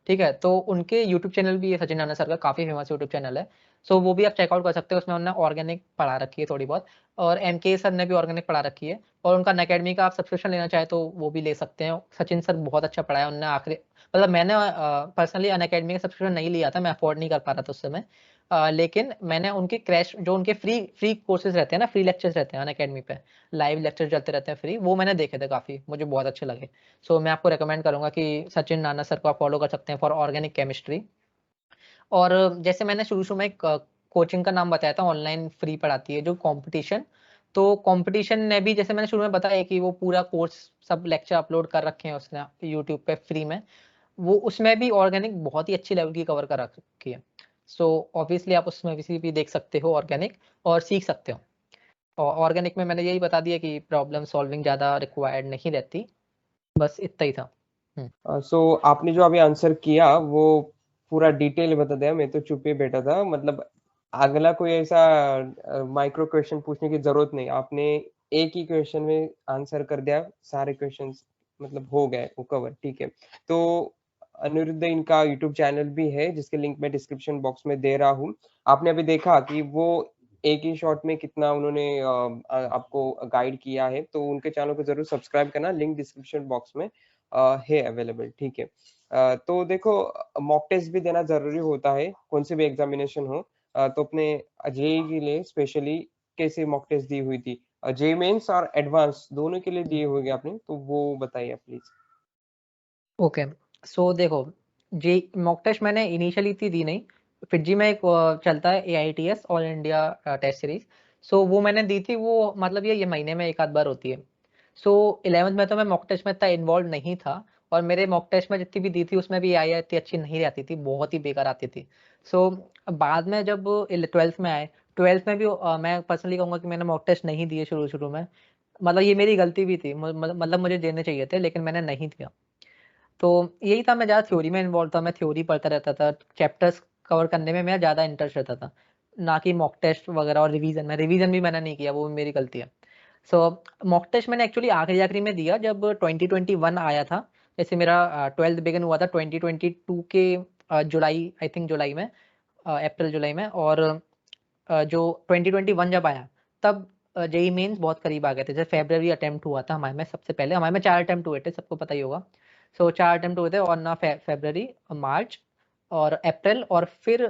ठीक है। तो उनके यूट्यूब चैनल भी है, सचिन राणा सर का काफ़ी फेमस यूट्यूब चैनल है। सो वो भी आप चेकआउट कर सकते हो, उसमें उन्होंने ऑर्गेनिक पढ़ा रखी है थोड़ी बहुत। और एमके सर ने भी ऑर्गेनिक पढ़ा रखी है। और उनका अनअकैडमी का आप सब्सक्रिप्शन लेना चाहे तो वो भी ले सकते हैं। सचिन सर बहुत अच्छा पढ़ाया उन्होंने, आखिरी मतलब मैंने पर्सनली अनअकैडमी का सब्सक्रिप्शन नहीं लिया था, मैं अफोर्ड नहीं कर पा रहा था उस समय। लेकिन मैंने उनके क्रैश, जो उनके फ्री फ्री कोर्सेज रहते हैं ना, फ्री लेक्चर्स रहते हैं अनअकैडमी पे, लाइव लेक्चर चलते रहते हैं फ्री, वो मैंने देखे थे, काफ़ी मुझे बहुत अच्छे लगे। सो मैं आपको रिकमेंड करूंगा कि सचिन नाना सर को आप फॉलो कर सकते हैं फॉर ऑर्गेनिक केमिस्ट्री। और जैसे मैंने शुरू शुरू में एक कोचिंग का नाम बताया था, ऑनलाइन फ्री पढ़ाती है जो कंपटीशन, तो कंपटीशन ने भी, जैसे मैंने शुरू में बताया कि वो पूरा कोर्स सब लेक्चर अपलोड कर रखे हैं उसने यूट्यूब पे फ्री में, वो उसमें भी ऑर्गेनिक बहुत ही अच्छी लेवल की कवर कर रखी है। सो ऑब्वियसली आप उसमें भी देख सकते हो ऑर्गेनिक और सीख सकते हो। और ऑर्गेनिक में मैंने यही बता दिया कि प्रॉब्लम सॉल्विंग ज़्यादा रिक्वायर्ड नहीं रहती, बस इतना ही था। सो आपने जो अभी आंसर किया वो पूरा डिटेल बता दिया, मैं तो चुप ही बैठा था। मतलब अगला कोई ऐसा माइक्रो क्वेश्चन पूछने की जरूरत नहीं, आपने एक ही क्वेश्चन में आंसर कर दिया, सारे क्वेश्चंस मतलब हो गए वो कवर, ठीक है। तो अनिरुद्ध इनका यूट्यूब चैनल भी है जिसके लिंक मैं डिस्क्रिप्शन बॉक्स में दे रहा हूँ। आपने अभी देखा कि वो एक ही शॉट में कितना उन्होंने आपको गाइड किया है, तो उनके चैनल को जरूर सब्सक्राइब करना, लिंक डिस्क्रिप्शन बॉक्स में है अवेलेबल, ठीक है। तो देखो, मॉक टेस्ट भी देना जरूरी होता है कौन से भी एग्जामिनेशन हो। तो अपने जेई के लिए स्पेशली कैसे मॉक टेस्ट दी हुई थी, जेई मेंस और एडवांस दोनों के लिए दिए होंगे आपने, तो वो बताइए प्लीज। ओके, सो देखो, जी मॉक टेस्ट मैंने इनिशियली इतनी दी नहीं, फिर जी में एक चलता है AITS, all India test series. So वो मैंने दी थी, वो मतलब ये महीने में एक आध बार होती है। सो 11th में तो मैं मॉक टेस्ट में इतना इन्वॉल्व नहीं था, और मेरे मॉक टेस्ट में जितनी भी दी थी उसमें भी आई इतनी अच्छी नहीं रहती थी, बहुत ही बेकार आती थी। सो बाद में जब 12th में आए, 12th में भी मैं पर्सनली कहूँगा कि मैंने मॉक टेस्ट नहीं दिए शुरू शुरू में, मतलब ये मेरी गलती भी थी, मतलब मुझे देने चाहिए थे लेकिन मैंने नहीं दिया। तो यही था, मैं ज़्यादा थ्योरी में इन्वॉल्व था, मैं थ्योरी पढ़ता रहता था, चैप्टर्स कवर करने में मेरा ज़्यादा इंटरेस्ट रहता था, ना कि मॉक टेस्ट वगैरह और रिवीजन में। रिवीजन भी मैंने नहीं किया, वो मेरी गलती है। सो मॉक टेस्ट मैंने एक्चुअली आखिरी आखिरी में दिया जब 2021 आया था। जैसे मेरा 12th बिगिन हुआ था 2022 के जुलाई, आई थिंक जुलाई में, अप्रैल जुलाई में। और जो 2021 जब आया तब जेई मेंस बहुत करीब आ गए थे। जैसे फेब्रवरी अटेम्प्ट हुआ था हमारे में, सबसे पहले हमारे में 4 अटेम्प्ट हुए थे, सबको पता ही होगा। सो 4 अटेम्प्ट हुए थे, और ना फेब्रवरी, मार्च और अप्रैल, और फिर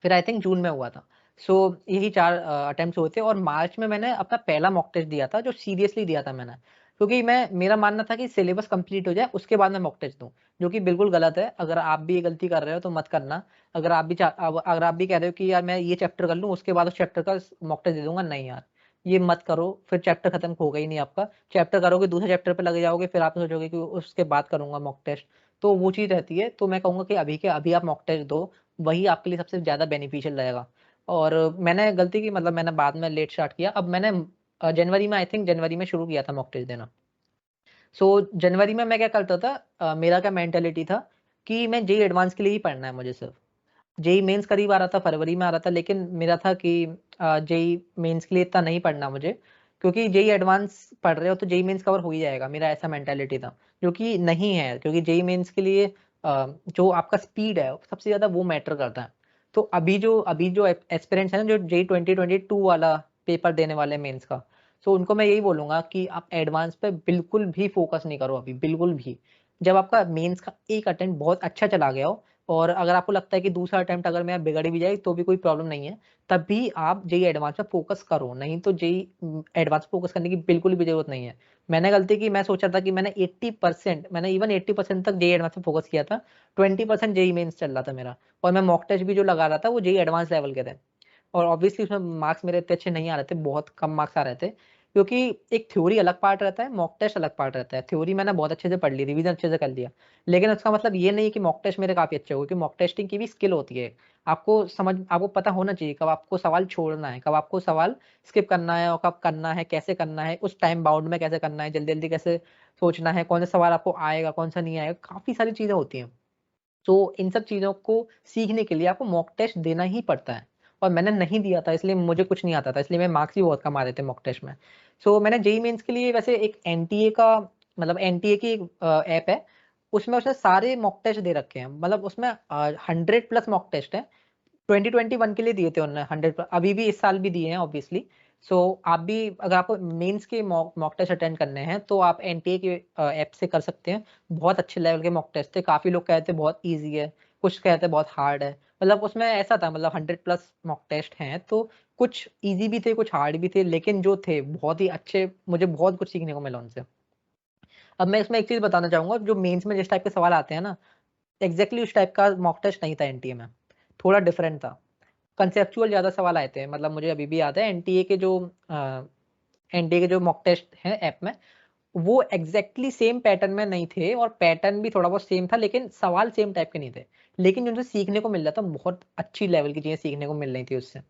आई थिंक जून में हुआ था। सो यही 4 अटेम्प्ट्स हुए थे, और मार्च में मैंने अपना पहला मॉक टेस्ट दिया था, जो सीरियसली दिया था मैंने, क्योंकि मेरा मानना था कि सिलेबस कंप्लीट हो जाए उसके बाद मैं मॉक टेस्ट दूं, जो कि बिल्कुल गलत है। अगर आप भी ये गलती कर रहे हो तो मत करना। अगर आप भी कह रहे हो कि यार मैं ये चैप्टर कर लूँ उसके बाद उस चैप्टर का मॉक टेस्ट दे दूंगा, नहीं यार, ये मत करो, फिर चैप्टर खत्म होगा ही नहीं आपका। चैप्टर करोगे, दूसरे चैप्टर पे लगे जाओगे, फिर आप सोचोगे कि उसके बाद करूंगा मॉक टेस्ट, तो वो चीज़ रहती है। तो मैं कहूँगा कि अभी के अभी आप मॉक टेस्ट दो, वही आपके लिए सबसे ज़्यादा बेनिफिशियल रहेगा। और मैंने गलती की, मतलब मैंने बाद में लेट स्टार्ट किया। अब मैंने जनवरी में, आई थिंक जनवरी में शुरू किया था मॉक टेस्ट देना। सो जनवरी में मैं क्या करता था, मेरा क्या मेंटेलिटी था कि मैं जेई एडवांस के लिए ही पढ़ना है मुझे सिर्फ। जेई मेंस करीब आ रहा था, फरवरी में आ रहा था, लेकिन मेरा था कि जेई मेंस के लिए इतना नहीं पढ़ना मुझे, क्योंकि जेई एडवांस पढ़ रहे हो तो जेई मेंस कवर हो ही जाएगा, मेरा ऐसा मेंटालिटी था। जो कि नहीं है, क्योंकि जेई मेंस के लिए जो आपका स्पीड है सबसे ज़्यादा वो मैटर करता है। तो अभी जो एस्पिरेंट्स हैं ना, जो जेई 2022 वाला पेपर देने वाले मेंस का, सो उनको मैं यही बोलूंगा कि आप एडवांस पे बिल्कुल भी फोकस नहीं करो अभी, बिल्कुल भी। जब आपका मेंस का एक अटेम्प्ट बहुत अच्छा चला गया हो, और अगर आपको लगता है कि दूसरा अटेम्प्ट अगर मेरा बिगड़ भी जाए तो भी कोई प्रॉब्लम नहीं है, तब भी आप जेई एडवांस पे फोकस करो। नहीं तो जेई एडवांस फोकस करने की बिल्कुल भी जरूरत नहीं है। मैंने गलती की, मैं सोचा था कि मैंने 80%, मैंने इवन 80% तक जेई एडवांस पे फोकस किया था, 20% जेई मेंस चल रहा था मेरा। और मैं मॉक टेस्ट भी जो लगा रहा था वो जेई एडवांस लेवल के थे, और ऑब्वियसली उसमें मार्क्स मेरे इतने अच्छे नहीं आ रहे थे, बहुत कम मार्क्स आ रहे थे, क्योंकि एक थ्योरी अलग पार्ट रहता है, मॉक टेस्ट अलग पार्ट रहता है। थ्योरी मैंने बहुत अच्छे से पढ़ ली, रिवीजन अच्छे से कर लिया, लेकिन उसका मतलब ये नहीं कि मॉक टेस्ट मेरे काफी अच्छे हो, क्योंकि मॉक टेस्टिंग की भी स्किल होती है। आपको पता होना चाहिए कब आपको सवाल छोड़ना है, कब आपको सवाल स्किप करना है, और कब करना है, कैसे करना है, उस टाइम बाउंड में कैसे करना है, जल्दी जल्दी कैसे सोचना है, कौन सा सवाल आपको आएगा, कौन सा नहीं आएगा, काफी सारी चीजें होती हैं। तो इन सब चीज़ों को सीखने के लिए आपको मॉक टेस्ट देना ही पड़ता है, और मैंने नहीं दिया था, इसलिए मुझे कुछ नहीं आता था, इसलिए मेरे मार्क्स भी बहुत कम आ रहे थे मॉक टेस्ट में। सो मैंने जेईई मेंस के लिए वैसे एक एनटीए का, मतलब एनटीए की एक ऐप है, उसमें उसने सारे मॉक टेस्ट दे रखे हैं, मतलब उसमें 100+ मॉक टेस्ट है। 2021 के लिए दिए थे उन्होंने 100, अभी भी इस साल भी दिए हैं ऑब्वियसली। सो आप भी, अगर आपको मेंस के मॉक टेस्ट अटेंड करने हैं तो आप एनटीए के ऐप से कर सकते हैं। बहुत अच्छे लेवल के मॉक टेस्ट थे, काफी लोग कहते हैं बहुत इजी है, कुछ कहते हैं बहुत हार्ड है। मतलब उसमें ऐसा था, मतलब 100+ मॉक टेस्ट हैं, तो कुछ इजी भी थे, कुछ हार्ड भी थे, लेकिन जो थे बहुत ही अच्छे, मुझे बहुत कुछ सीखने को मिला उनसे। अब मैं इसमें एक चीज बताना चाहूंगा, जो मेंस में जिस टाइप के सवाल आते हैं ना, एग्जैक्टली उस टाइप का मॉक टेस्ट नहीं था एनटीए में, थोड़ा डिफरेंट था। कंसेप्चुअल ज्यादा सवाल आए थे, मतलब मुझे अभी भी याद है एनटीए के जो मॉक टेस्ट हैं ऐप में, वो एग्जैक्टली सेम पैटर्न में नहीं थे, और पैटर्न भी थोड़ा बहुत सेम था, लेकिन सवाल सेम टाइप के नहीं थे। लेकिन उनसे सीखने को मिल रहा था, बहुत अच्छी लेवल की चीजें सीखने को मिल रही थी उससे।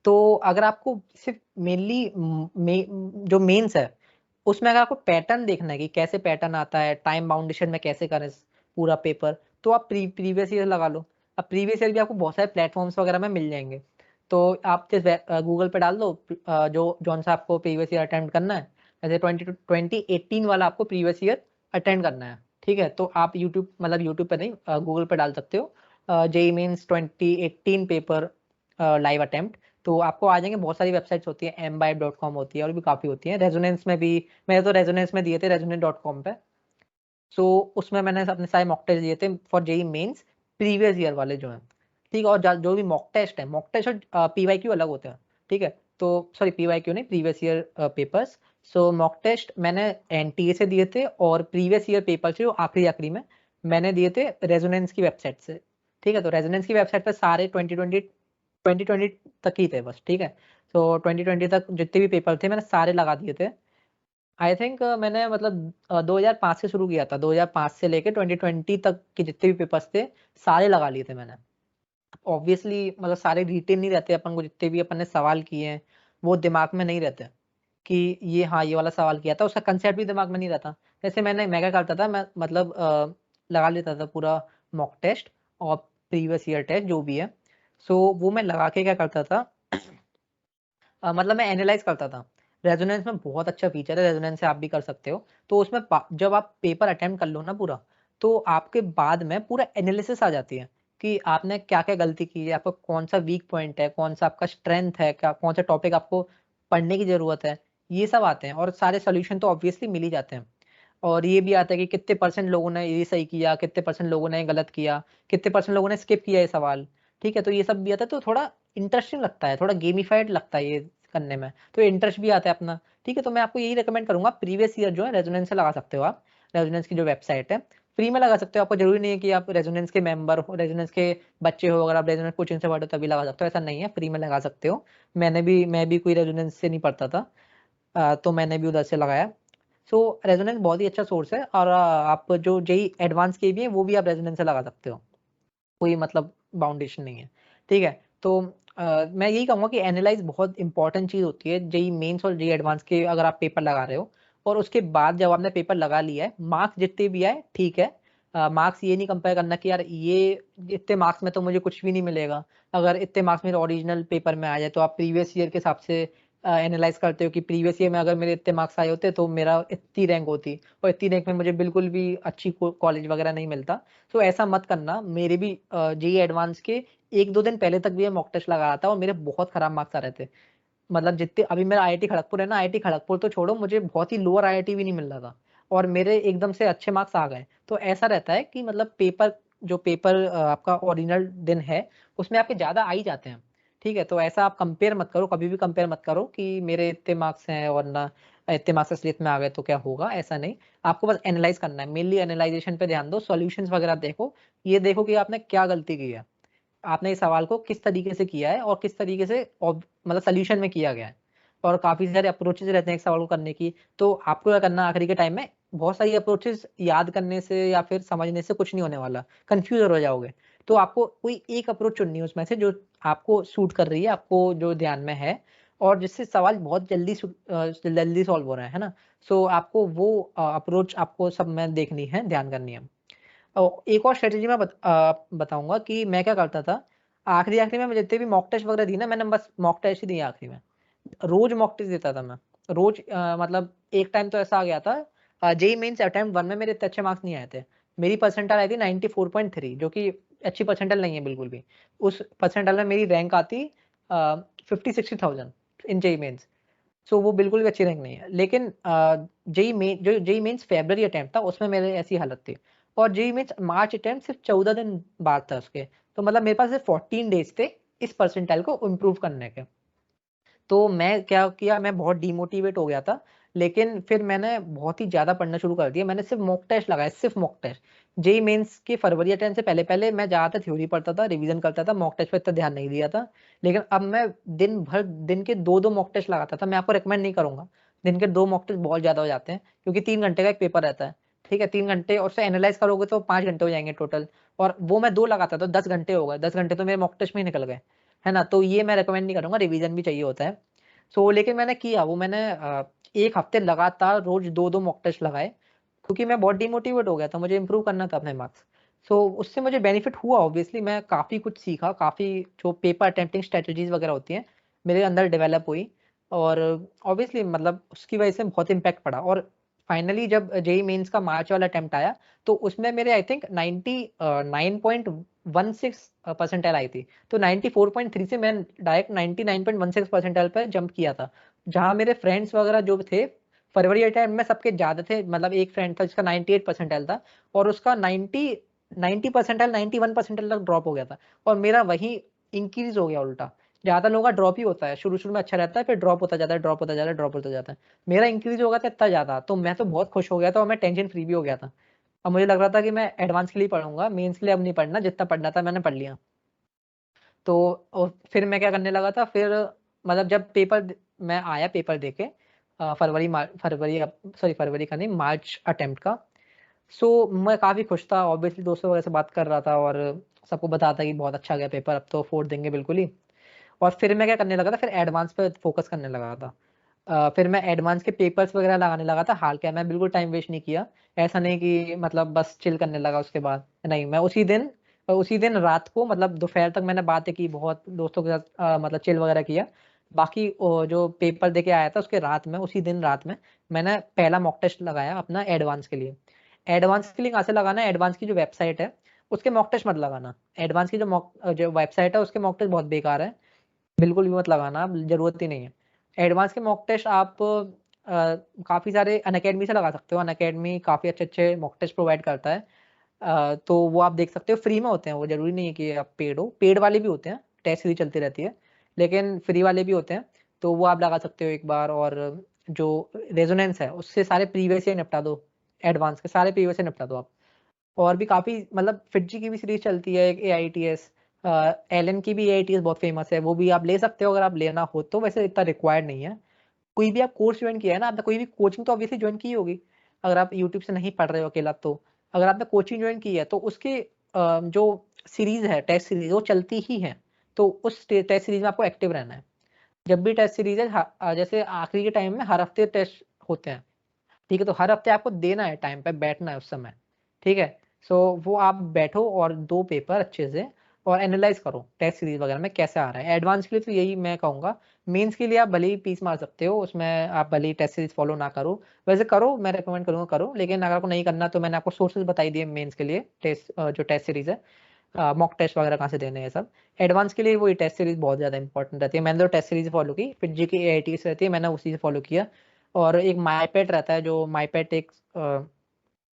तो अगर आपको सिर्फ मेनली जो मेंस है, उसमें अगर आपको पैटर्न देखना है कि कैसे पैटर्न आता है, टाइम बाउंडेशन में कैसे करें पूरा पेपर, तो आप प्रीवियस ईयर लगा लो। अब प्रीवियस ईयर भी आपको बहुत सारे प्लेटफॉर्म्स वगैरह में मिल जाएंगे। तो आप जैसे गूगल पे डाल दो जो जौन सा आपको प्रीवियस ईयर अटेम्प्ट करना है, जैसे 2018 वाला आपको प्रीवियस ईयर अटेंड करना है, ठीक है, तो आप यूट्यूब, मतलब यूट्यूब पे नहीं, गूगल पे डाल सकते हो JEE mains 2018 paper live attempt. तो आपको आ जाएंगे, बहुत सारी वेबसाइट्स होती है, mbibe.com होती है, और भी काफी होती है, रेजोनेंस में भी। मैंने तो रेजोनेंस में दिए थे, रेजोनेंस.com पे। सो उसमें मैंने अपने सारे मॉक टेस्ट दिए थे for JEE mains, previous year वाले जो हैं, ठीक है। और जो भी मॉक टेस्ट है, मॉक टेस्ट और पीवाईक्यू अलग होते हैं, ठीक है। तो सॉरी, पीवाईक्यू नहीं, previous year papers. So mock test मैंने एनटीए से दिए थे, और प्रीवियस ईयर पेपर जो आखिरी आखिरी में मैंने दिए थे रेजोनेंस की वेबसाइट से, ठीक है। तो रेजोनेंस की वेबसाइट पर सारे 2020 तक ही थे बस, ठीक है। तो 2020 तक जितने भी पेपर थे मैंने सारे लगा दिए थे। आई थिंक मैंने मतलब 2005 से शुरू किया था, 2005 से लेके 2020 तक के जितने भी पेपर्स थे सारे लगा लिए थे मैंने। ऑब्वियसली मतलब सारे रिटेन नहीं रहते, अपन को जितने भी अपन ने सवाल किए हैं वो दिमाग में नहीं रहते कि ये, हाँ, ये वाला सवाल किया था, उसका कंसेप्ट भी दिमाग में नहीं रहता। जैसे मैं क्या करता था, मैं मतलब लगा लेता था पूरा मॉक टेस्ट और प्रीवियस ईयर टेस्ट जो भी है। सो वो मैं लगा के क्या करता था, मतलब मैं एनालाइज करता था। रेजोनेंस में बहुत अच्छा फीचर है, रेजोनेंस से आप भी कर सकते हो। तो उसमें जब आप पेपर अटेम्प्ट कर लो ना पूरा, तो आपके बाद में पूरा एनालिसिस आ जाती है कि आपने क्या क्या गलती की है, आपका कौन सा वीक पॉइंट है, कौन सा आपका स्ट्रेंथ है, क्या कौन सा टॉपिक आपको पढ़ने की जरूरत है, ये सब आते हैं। और सारे सोल्यूशन तो ऑब्वियसली मिल ही जाते हैं। और ये भी आता है कि कितने परसेंट लोगों ने ये सही किया, कितने परसेंट लोगों ने गलत किया, कितने परसेंट लोगों ने स्किप किया ये सवाल, ठीक है। तो ये सब भी आता है, तो थोड़ा इंटरेस्टिंग लगता है, थोड़ा गेमिफाइड लगता है ये करने में, तो इंटरेस्ट भी आता है अपना, ठीक है। तो मैं आपको यही रिकमेंड करूंगा, प्रीवियस ईयर जो है रेजोनेंस से लगा सकते हो आप। रेजोनेंस की जो वेबसाइट है, फ्री में लगा सकते हो, आपको जरूरी नहीं है कि आप रेजोनेंस के मेंबर हो, रेजोनेंस के बच्चे हो, अगर आप रेजोनेंस कोचिंग से पढ़ो तभी लगा सकते हो, ऐसा नहीं है, फ्री में लगा सकते हो। मैं भी कोई रेजोनेंस से नहीं पढ़ता था, तो मैंने भी उधर से लगाया। सो रेजोनेंस बहुत ही अच्छा सोर्स है, और आप जो जेई एडवांस के भी है वो भी आप रेजोनेंस से लगा सकते हो, कोई मतलब बाउंडेशन नहीं है, ठीक है। तो मैं यही कहूँगा कि एनालाइज बहुत इंपॉर्टेंट चीज़ होती है जेई मेंस और जेई एडवांस के, अगर आप पेपर लगा रहे हो। और उसके बाद जब आपने पेपर लगा लिया है, मार्क्स जितने भी आए ठीक है, मार्क्स ये नहीं कंपेयर करना कि यार ये इतने मार्क्स में तो मुझे कुछ भी नहीं मिलेगा। अगर इतने मार्क्स मेरे ओरिजिनल पेपर में आ जाए, तो आप प्रीवियस ईयर के हिसाब से एनालाइज करते हो कि प्रीवियस ईयर में अगर मेरे इतने मार्क्स आए होते तो मेरा इतनी रैंक होती, और इतनी रैंक में मुझे बिल्कुल भी अच्छी कॉलेज वगैरह नहीं मिलता। तो ऐसा मत करना। मेरे भी जेई एडवांस के 1-2 दिन पहले तक भी मैं मॉक टेस्ट लगा रहा था और मेरे बहुत खराब मार्क्स आ रहे थे। मतलब जितने अभी मेरा आईआईटी खड़गपुर है ना, आईआईटी खड़गपुर तो छोड़ो, मुझे बहुत ही लोअर आईआईटी भी नहीं मिल रहा था और मेरे एकदम से अच्छे मार्क्स आ गए। तो ऐसा रहता है कि मतलब पेपर आपका ओरिजिनल दिन है उसमें आपके ज्यादा आ ही जाते हैं। ठीक है, तो ऐसा आप कंपेयर मत करो, कभी भी कंपेयर मत करो कि मेरे इतने मार्क्स हैं और ना इतने मार्क्स असलियत में आ गए तो क्या होगा, ऐसा नहीं। आपको बस एनालाइज करना है, मेनली एनालाइजेशन पे ध्यान दो, सॉल्यूशंस वगैरह देखो, ये देखो कि आपने क्या गलती की है, आपने इस सवाल को किस तरीके से किया है और किस तरीके से मतलब सोल्यूशन में किया गया है। और काफी सारे अप्रोचेस रहते हैं एक सवाल को करने की, तो आपको क्या करना आखिरी के टाइम में, बहुत सारी अप्रोचेस याद करने से या फिर समझने से कुछ नहीं होने वाला, कंफ्यूज हो जाओगे। तो आपको कोई एक अप्रोच चुननी है उसमें से जो आपको सूट कर रही है, आपको जो ध्यान में है, और जिससे सवाल बहुत जल्दी सॉल्व हो रहा है ना। सो आपको वो अप्रोच आपको सब में देखनी है, ध्यान करनी है। एक और स्ट्रेटेजी मैं बताऊंगा कि मैं क्या करता था। आखिरी में जितने भी मॉक टेस्ट वगैरह दी ना, मैंने बस मॉक टेस्ट ही दी आखिरी में। रोज मॉक टेस्ट देता था मैं, रोज मतलब एक टाइम तो ऐसा आ गया था, जेई मेंस अटेम्प्ट 1 में मेरे इतने अच्छे मार्क्स नहीं आए थे। मेरी परसेंटाइल आई थी 94.3, जो कि अच्छी परसेंटाइल नहीं है बिल्कुल भी। उस परसेंटाइल में मेरी रैंक आती 50-60 थाउजेंड इन जेई मेंस। सो वो बिल्कुल भी अच्छी रैंक नहीं है। लेकिन जेई मेंस फेब्रवरी अटेम्प्ट था, उसमें मेरे ऐसी हालत थी। और जेई मेंस मार्च अटेम्प्ट सिर्फ 14 दिन बाद था उसके। तो मतलब मेरे पास सिर्फ 14 डेज थे इस परसेंटाइल को इम्प्रूव करने के। तो मैं क्या किया, मैं बहुत डिमोटिवेट हो गया था। लेकिन फिर मैंने बहुत ही ज्यादा पढ़ना शुरू कर दिया, मैंने सिर्फ मॉक टेस्ट लगाया, सिर्फ मॉक टेस्ट। जेई मेंस के फरवरी अटेम्प्ट से पहले पहले मैं ज्यादातर थ्योरी पढ़ता था, रिवीजन करता था, मॉक टेस्ट पर इतना ध्यान नहीं दिया था। लेकिन अब मैं दिन के 2-2 मॉक टेस्ट लगाता था। मैं आपको रिकमेंड नहीं करूंगा, दिन के 2 मॉक टेस्ट बहुत ज्यादा हो जाते हैं, क्योंकि 3 घंटे का एक पेपर रहता है। ठीक है, 3 घंटे और से एनालाइज करोगे तो 5 घंटे हो जाएंगे टोटल। और वो मैं 2 लगाता था, 10 घंटे हो गए, 10 घंटे तो मेरे मॉक टेस्ट में ही निकल गए, है ना। तो ये मैं रिकमेंड नहीं करूंगा, रिवीजन भी चाहिए होता है। लेकिन मैंने किया वो, मैंने 1 हफ्ते लगातार रोज 2-2 मॉक टेस्ट लगाए, क्योंकि मैं बहुत डिमोटिवेट हो गया था, मुझे इंप्रूव करना था अपने मार्क्स। उससे मुझे बेनिफिट हुआ, ऑब्वियसली मैं काफ़ी कुछ सीखा, काफ़ी जो पेपर अटेम्प्टिंग स्ट्रेटजीज वगैरह होती हैं मेरे अंदर डेवलप हुई। और ऑब्वियसली मतलब उसकी वजह से बहुत इम्पैक्ट पड़ा। और फाइनली जब जेई मेंस का मार्च वाला अटेम्प्ट आया, तो उसमें मेरे आई थिंक 99.16 परसेंटाइल आई थी। तो 94.3 से मैं डायरेक्ट 99.16 परसेंटाइल पर जंप किया था। जहाँ मेरे फ्रेंड्स वगैरह जो थे फरवरी अटेम्प्ट में सबके ज्यादा थे, मतलब एक फ्रेंड था जिसका 98 परसेंटाइल था और उसका 90 परसेंटाइल 91 परसेंटाइल तक ड्रॉप हो गया था। और मेरा वही इंक्रीज हो गया उल्टा। ज्यादा लोगों का ड्रॉप ही होता है, शुरू शुरू में अच्छा रहता है, फिर ड्रॉप होता जाता है, ड्रॉप होता जाता है, ड्रॉप होता जाता है। मेरा इंक्रीज हो गया था इतना ज्यादा, तो मैं तो बहुत खुश हो गया था और मैं टेंशन फ्री भी हो गया था। अब मुझे लग रहा था कि मैं एडवांस के लिए पढ़ूंगा, मेंस के लिए अब नहीं पढ़ना, जितना पढ़ना था मैंने पढ़ लिया। तो और फिर मैं क्या करने लगा था, फिर मतलब जब मैं आया पेपर देके फरवरी का नहीं, मार्च अटेम्प्ट का। मैं काफ़ी खुश था, ऑब्वियसली दोस्तों वगैरह से बात कर रहा था और सबको बताया था कि बहुत अच्छा गया पेपर, अब तो 4 देंगे बिल्कुल ही। और फिर मैं क्या करने लगा था, फिर एडवांस पे फोकस करने लगा था। फिर मैं एडवांस के पेपर्स वगैरह लगाने लगा था। हाल क्या, मैं बिल्कुल टाइम वेस्ट नहीं किया। ऐसा नहीं कि मतलब बस चिल करने लगा उसके बाद, नहीं, मैं उसी दिन रात को, मतलब दोपहर तक मैंने बातें की, बहुत दोस्तों के साथ मतलब चिल वगैरह किया। बाकी जो पेपर दे के आया था उसके रात में, उसी दिन रात में मैंने पहला मॉक टेस्ट लगाया अपना एडवांस के लिए। एडवांस के लिए कहाँ से लगाना है, एडवांस की जो वेबसाइट है उसके मॉक टेस्ट मत लगाना। एडवांस की जो वेबसाइट है उसके मॉक टेस्ट बहुत बेकार है, बिल्कुल भी मत लगाना, आप जरूरत ही नहीं है। एडवांस के मॉक टेस्ट आप काफ़ी सारे अनअकैडमी से लगा सकते हो, अनअकैडमी काफ़ी अच्छे अच्छे मॉक टेस्ट प्रोवाइड करता है। तो वो आप देख सकते हो, फ्री में होते हैं वो, जरूरी नहीं है कि आप पेड हो, पेड वाले भी होते हैं, टेस्ट सीरीज चलती रहती है, लेकिन फ्री वाले भी होते हैं। तो वो आप लगा सकते हो एक बार। और जो रेजोनेंस है उससे सारे प्रीवियस ईयर निपटा दो, एडवांस के सारे प्रीवियस ईयर निपटा दो आप। और भी काफ़ी, मतलब फिटजी की भी सीरीज चलती है एक AITS, एलन की भी AITS बहुत फेमस है, वो भी आप ले सकते हो अगर आप लेना हो तो, वैसे इतना रिक्वायर्ड नहीं है। कोई भी आप कोर्स ज्वाइन किया है ना, आपने कोई भी कोचिंग तो ऑब्वियसली ज्वाइन की होगी, अगर आप यूट्यूब से नहीं पढ़ रहे हो अकेला तो। अगर आपने कोचिंग ज्वाइन की है तो उसके जो सीरीज है, टेस्ट सीरीज, वो चलती ही है। तो उस टेस्ट सीरीज में आपको एक्टिव रहना है। जब भी टेस्ट सीरीज है, जैसे आखिरी के टाइम में हर हफ्ते टेस्ट होते हैं, ठीक है, तो हर हफ्ते आपको देना है, टाइम पे बैठना है उस समय। ठीक है, वो आप बैठो और दो पेपर अच्छे से और एनालाइज करो टेस्ट सीरीज वगैरह में कैसे आ रहा है। एडवांस के लिए तो यही मैं कहूँगा। मेंस के लिए आप भले ही पीस मार सकते हो, उसमें आप भले ही टेस्ट सीरीज फॉलो ना करो, वैसे करो, मैं रेकमेंड करूँगा करो, लेकिन अगर आपको नहीं करना तो मैंने आपको सोर्सेज बताई दिए मेंस के लिए, जो टेस्ट सीरीज है, मॉक टेस्ट वगैरह कहाँ से देने हैं सब। एडवांस के लिए वही टेस्ट सीरीज बहुत ज़्यादा इंपॉर्टेंट रहती है। मैंने तो टेस्ट सीरीज फॉलो की, फिर जी की AIT से रहती है, मैंने उसी से फॉलो किया। और एक माईपेट रहता है, जो माईपेट एक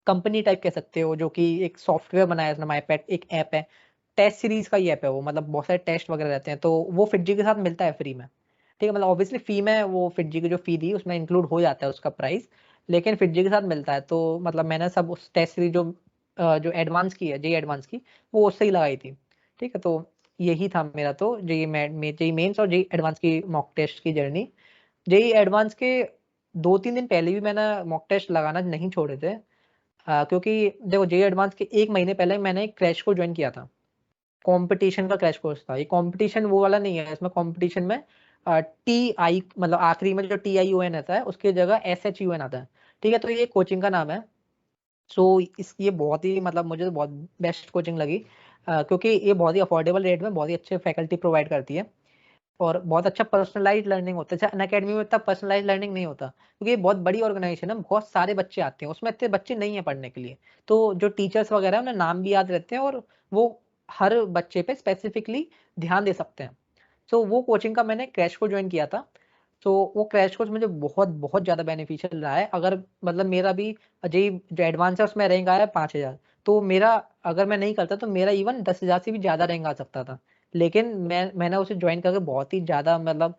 कंपनी टाइप कह सकते हो, जो कि एक सॉफ्टवेयर बनाया है उसने, माईपेट एक ऐप है, टेस्ट सीरीज का ही ऐप है वो, मतलब बहुत सारे टेस्ट वगैरह रहते हैं, तो वो फिटजी के साथ मिलता है फ्री में। ठीक है, मतलब ऑब्वियसली फी में वो फिटजी की जो फी दी उसमें इंक्लूड हो जाता है उसका प्राइस, लेकिन फिटजी के साथ मिलता है। तो मतलब मैंने सब उस टेस्ट सीरीज जो एडवांस की है, जेई एडवांस की, वो उससे ही लगाई थी। ठीक है, तो यही था मेरा तो जेई मेंस और जेई एडवांस की मॉक टेस्ट की जर्नी। जेई एडवांस के 2-3 दिन पहले भी मैंने मॉक टेस्ट लगाना नहीं छोड़े थे, क्योंकि देखो जेई एडवांस के 1 महीने पहले मैंने एक क्रैश कोर्स ज्वाइन किया था, कंपटीशन का क्रैश कोर्स था। ये कंपटीशन वो वाला नहीं है, इसमें कंपटीशन में TI, मतलब आखिरी में जो TIUN आता है उसकी जगह SHUN आता है। ठीक है, तो ये कोचिंग का नाम है। सो इस ये बहुत ही, मतलब मुझे तो बहुत बेस्ट कोचिंग लगी, क्योंकि ये बहुत ही अफोर्डेबल रेट में बहुत ही अच्छे फैकल्टी प्रोवाइड करती है, और बहुत अच्छा पर्सनलाइज लर्निंग होता है। जैसे अनअकैडमी में इतना पर्सनलाइज लर्निंग नहीं होता, क्योंकि ये बहुत बड़ी ऑर्गेनाइजेशन है, बहुत सारे बच्चे आते हैं, उसमें इतने बच्चे नहीं है पढ़ने के लिए। तो जो टीचर्स वगैरह है उन्हें नाम भी याद रहते हैं, और वो हर बच्चे पे स्पेसिफिकली ध्यान दे सकते हैं। सो वो कोचिंग का मैंने क्रैश कोर्स ज्वाइन किया था। तो वो क्रैश कोर्स मुझे बहुत बहुत ज़्यादा बेनिफिशियल रहा है। अगर मतलब मेरा भी अजय जो एडवांस है उसमें रैंक आया 5,000, तो मेरा, अगर मैं नहीं करता तो मेरा इवन 10,000 से भी ज़्यादा रैंक आ सकता था। लेकिन मैंने उसे ज्वाइन करके बहुत ही ज़्यादा, मतलब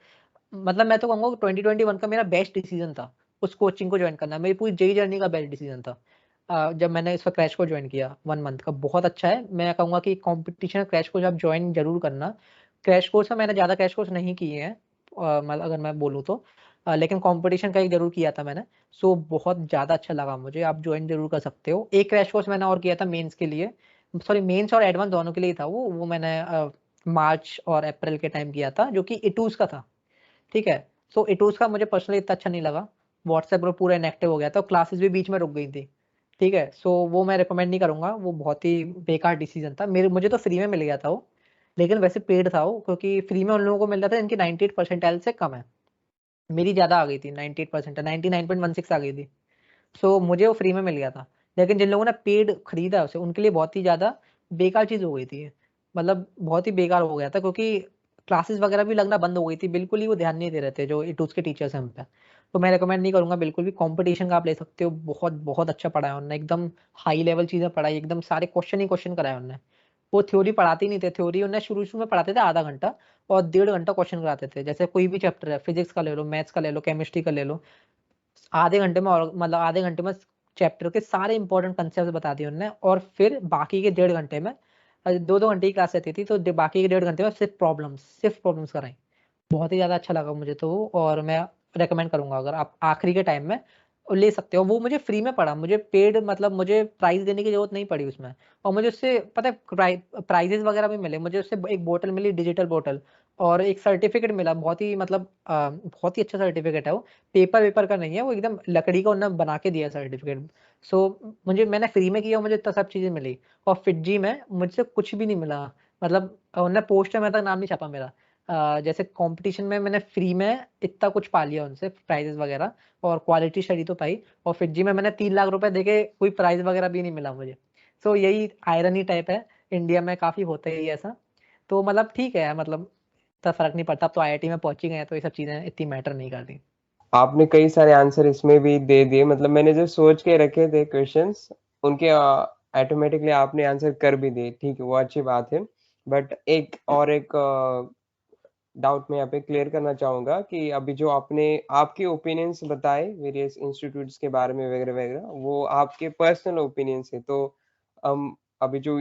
मैं तो कहूँगा 2021 का मेरा बेस्ट डिसीजन था उस कोचिंग को ज्वाइन करना। मेरी पूरी जेई जर्नी का बेस्ट डिसीजन था। जब मैंने इसका क्रैश कोर्स ज्वाइन किया 1 मंथ का, बहुत अच्छा है। मैं कहूँगा कि कंपटीशन क्रैश कोर्स आप ज्वाइन जरूर करना। क्रैश कोर्स में मैंने ज़्यादा क्रैश कोर्स नहीं किए हैं, मतलब अगर मैं बोलूँ तो, लेकिन कंपटीशन का एक जरूर किया था मैंने। सो बहुत ज़्यादा अच्छा लगा मुझे, आप ज्वाइन जरूर कर सकते हो। एक क्रैश कोर्स मैंने और किया था मेंस के लिए, सॉरी मेंस और एडवांस दोनों के लिए था वो मैंने मार्च और अप्रैल के टाइम किया था, जो कि इटूज का था। ठीक है, सो इटूज का मुझे पर्सनली इतना अच्छा नहीं लगा। व्हाट्सएप ग्रुप पूरा इनएक्टिव हो गया था, क्लासेस भी बीच में रुक गई थी। ठीक है, सो वो मैं रिकमेंड नहीं करूंगा, वो बहुत ही बेकार डिसीजन था। मुझे तो फ्री में मिल गया था वो, लेकिन वैसे पेड था वो, क्योंकि फ्री में उन लोगों को मिल रहा था इनकी 98 परसेंटाइल से कम है। मेरी ज़्यादा आ गई थी, 98%, 99.16 आ गई थी। सो मुझे वो फ्री में मिल गया था। लेकिन जिन लोगों ने पेड खरीदा उसे, उनके लिए बहुत ही ज़्यादा बेकार चीज़ हो गई थी ये। मतलब बहुत ही बेकार हो गया था, क्योंकि क्लासेस वगैरह भी लगना बंद हो गई थी, बिल्कुल ही वो ध्यान नहीं दे रहे थे जो इटूस के टीचर्स हैं उन पे। तो मैं रिकमेंड नहीं करूँगा बिल्कुल भी। कॉम्पिटिशन का आप ले सकते हो, बहुत बहुत अच्छा पढ़ाया उन्होंने, एकदम हाई लेवल चीज़ें पढ़ाई, एकदम सारे क्वेश्चन ही क्वेश्चन कराए उन्होंने। वो थ्योरी पढ़ाते ही नहीं थे, थ्योरी उन्हें शुरू-शुरू में पढ़ाते थे आधा घंटा, और 1.5 घंटा क्वेश्चन कराते थे। जैसे कोई भी चैप्टर है, फिजिक्स का ले लो, मैथ्स का ले लो, केमिस्ट्री का ले लो, आधे घंटे में, और मतलब आधे घंटे में चैप्टर के सारे इंपॉर्टेंट कंसेप्ट बता दिए उन्होंने, और फिर बाकी के 1.5 घंटे में, 2-2 घंटे की क्लास रहती थी, तो बाकी के 1.5 घंटे में सिर्फ प्रॉब्लम्स कराई। बहुत ही ज़्यादा अच्छा लगा मुझे तो वो, और मैं रिकमेंड करूँगा अगर आप आखिरी के टाइम में ले सकते हो। वो मुझे फ्री में पड़ा, मुझे पेड, मतलब मुझे प्राइस देने की जरूरत नहीं पड़ी उसमें। और मुझे उससे पता है प्राइजेस वगैरह भी मिले, मुझे उससे एक बोतल मिली, डिजिटल बोतल, और एक सर्टिफिकेट मिला, बहुत ही मतलब बहुत ही अच्छा सर्टिफिकेट है वो। पेपर वेपर का नहीं है वो, एकदम लकड़ी का उन्होंने बना के दिया सर्टिफिकेट। सो मैंने फ्री में किया, मुझे इतना सब चीज़ें मिली। और फिटजी में मुझसे कुछ भी नहीं मिला, मतलब उन्होंने पोस्टर में तक नाम नहीं छापा मेरा। जैसे कंपटीशन में मैंने फ्री में इतना कुछ पा लिया उनसे, प्राइजेस वगैरह, और क्वालिटी स्टडी तो पाई। और फिटजी में मैंने 3 लाख रुपए देके कोई प्राइज वगैरह भी नहीं मिला मुझे। सो यही आयरनी टाइप है, इंडिया में काफ़ी होता है ये ऐसा। तो मतलब ठीक है, मतलब इतना फर्क नहीं पड़ता। अब तो IIT में पहुंच ही गए हैं, तो ये सब चीज़ें इतनी मैटर नहीं करती। आपने कई सारे आंसर इसमें भी दे दिए, मतलब मैंने जो सोच के रखे थे क्वेश्चंस उनके ऑटोमेटिकली आपने आंसर कर भी दिए, ठीक है, वो अच्छी बात है। बट एक डाउट मैं यहाँ पे क्लियर करना चाहूंगा कि अभी जो आपने आपके ओपिनियंस बताए वेरियस इंस्टीट्यूट्स के बारे में वगैरह वगैरह, वो आपके पर्सनल ओपिनियंस है। तो हम अभी जो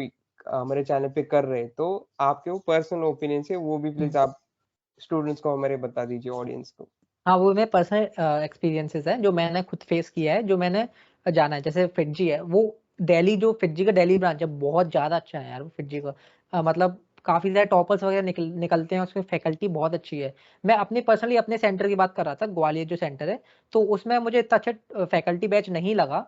हमारे चैनल पे कर रहे हैं, तो आपके वो पर्सनल ओपिनियंस है, वो भी प्लीज आप स्टूडेंट्स को हमारे बता दीजिए, ऑडियंस को। हाँ, वो मेरे पर्सनल एक्सपीरियंसेस हैं, जो मैंने खुद फेस किया है, जो मैंने जाना है। जैसे फिटजी है, वो दिल्ली, जो फिटजी का दिल्ली ब्रांच है, बहुत ज़्यादा अच्छा है यार वो फिटजी का। मतलब काफ़ी सारे टॉपर्स वगैरह निकलते हैं, उसमें फैकल्टी बहुत अच्छी है। मैं अपने पर्सनली अपने सेंटर की बात कर रहा था, ग्वालियर जो सेंटर है, तो उसमें मुझे इतना अच्छा फैकल्टी बैच नहीं लगा।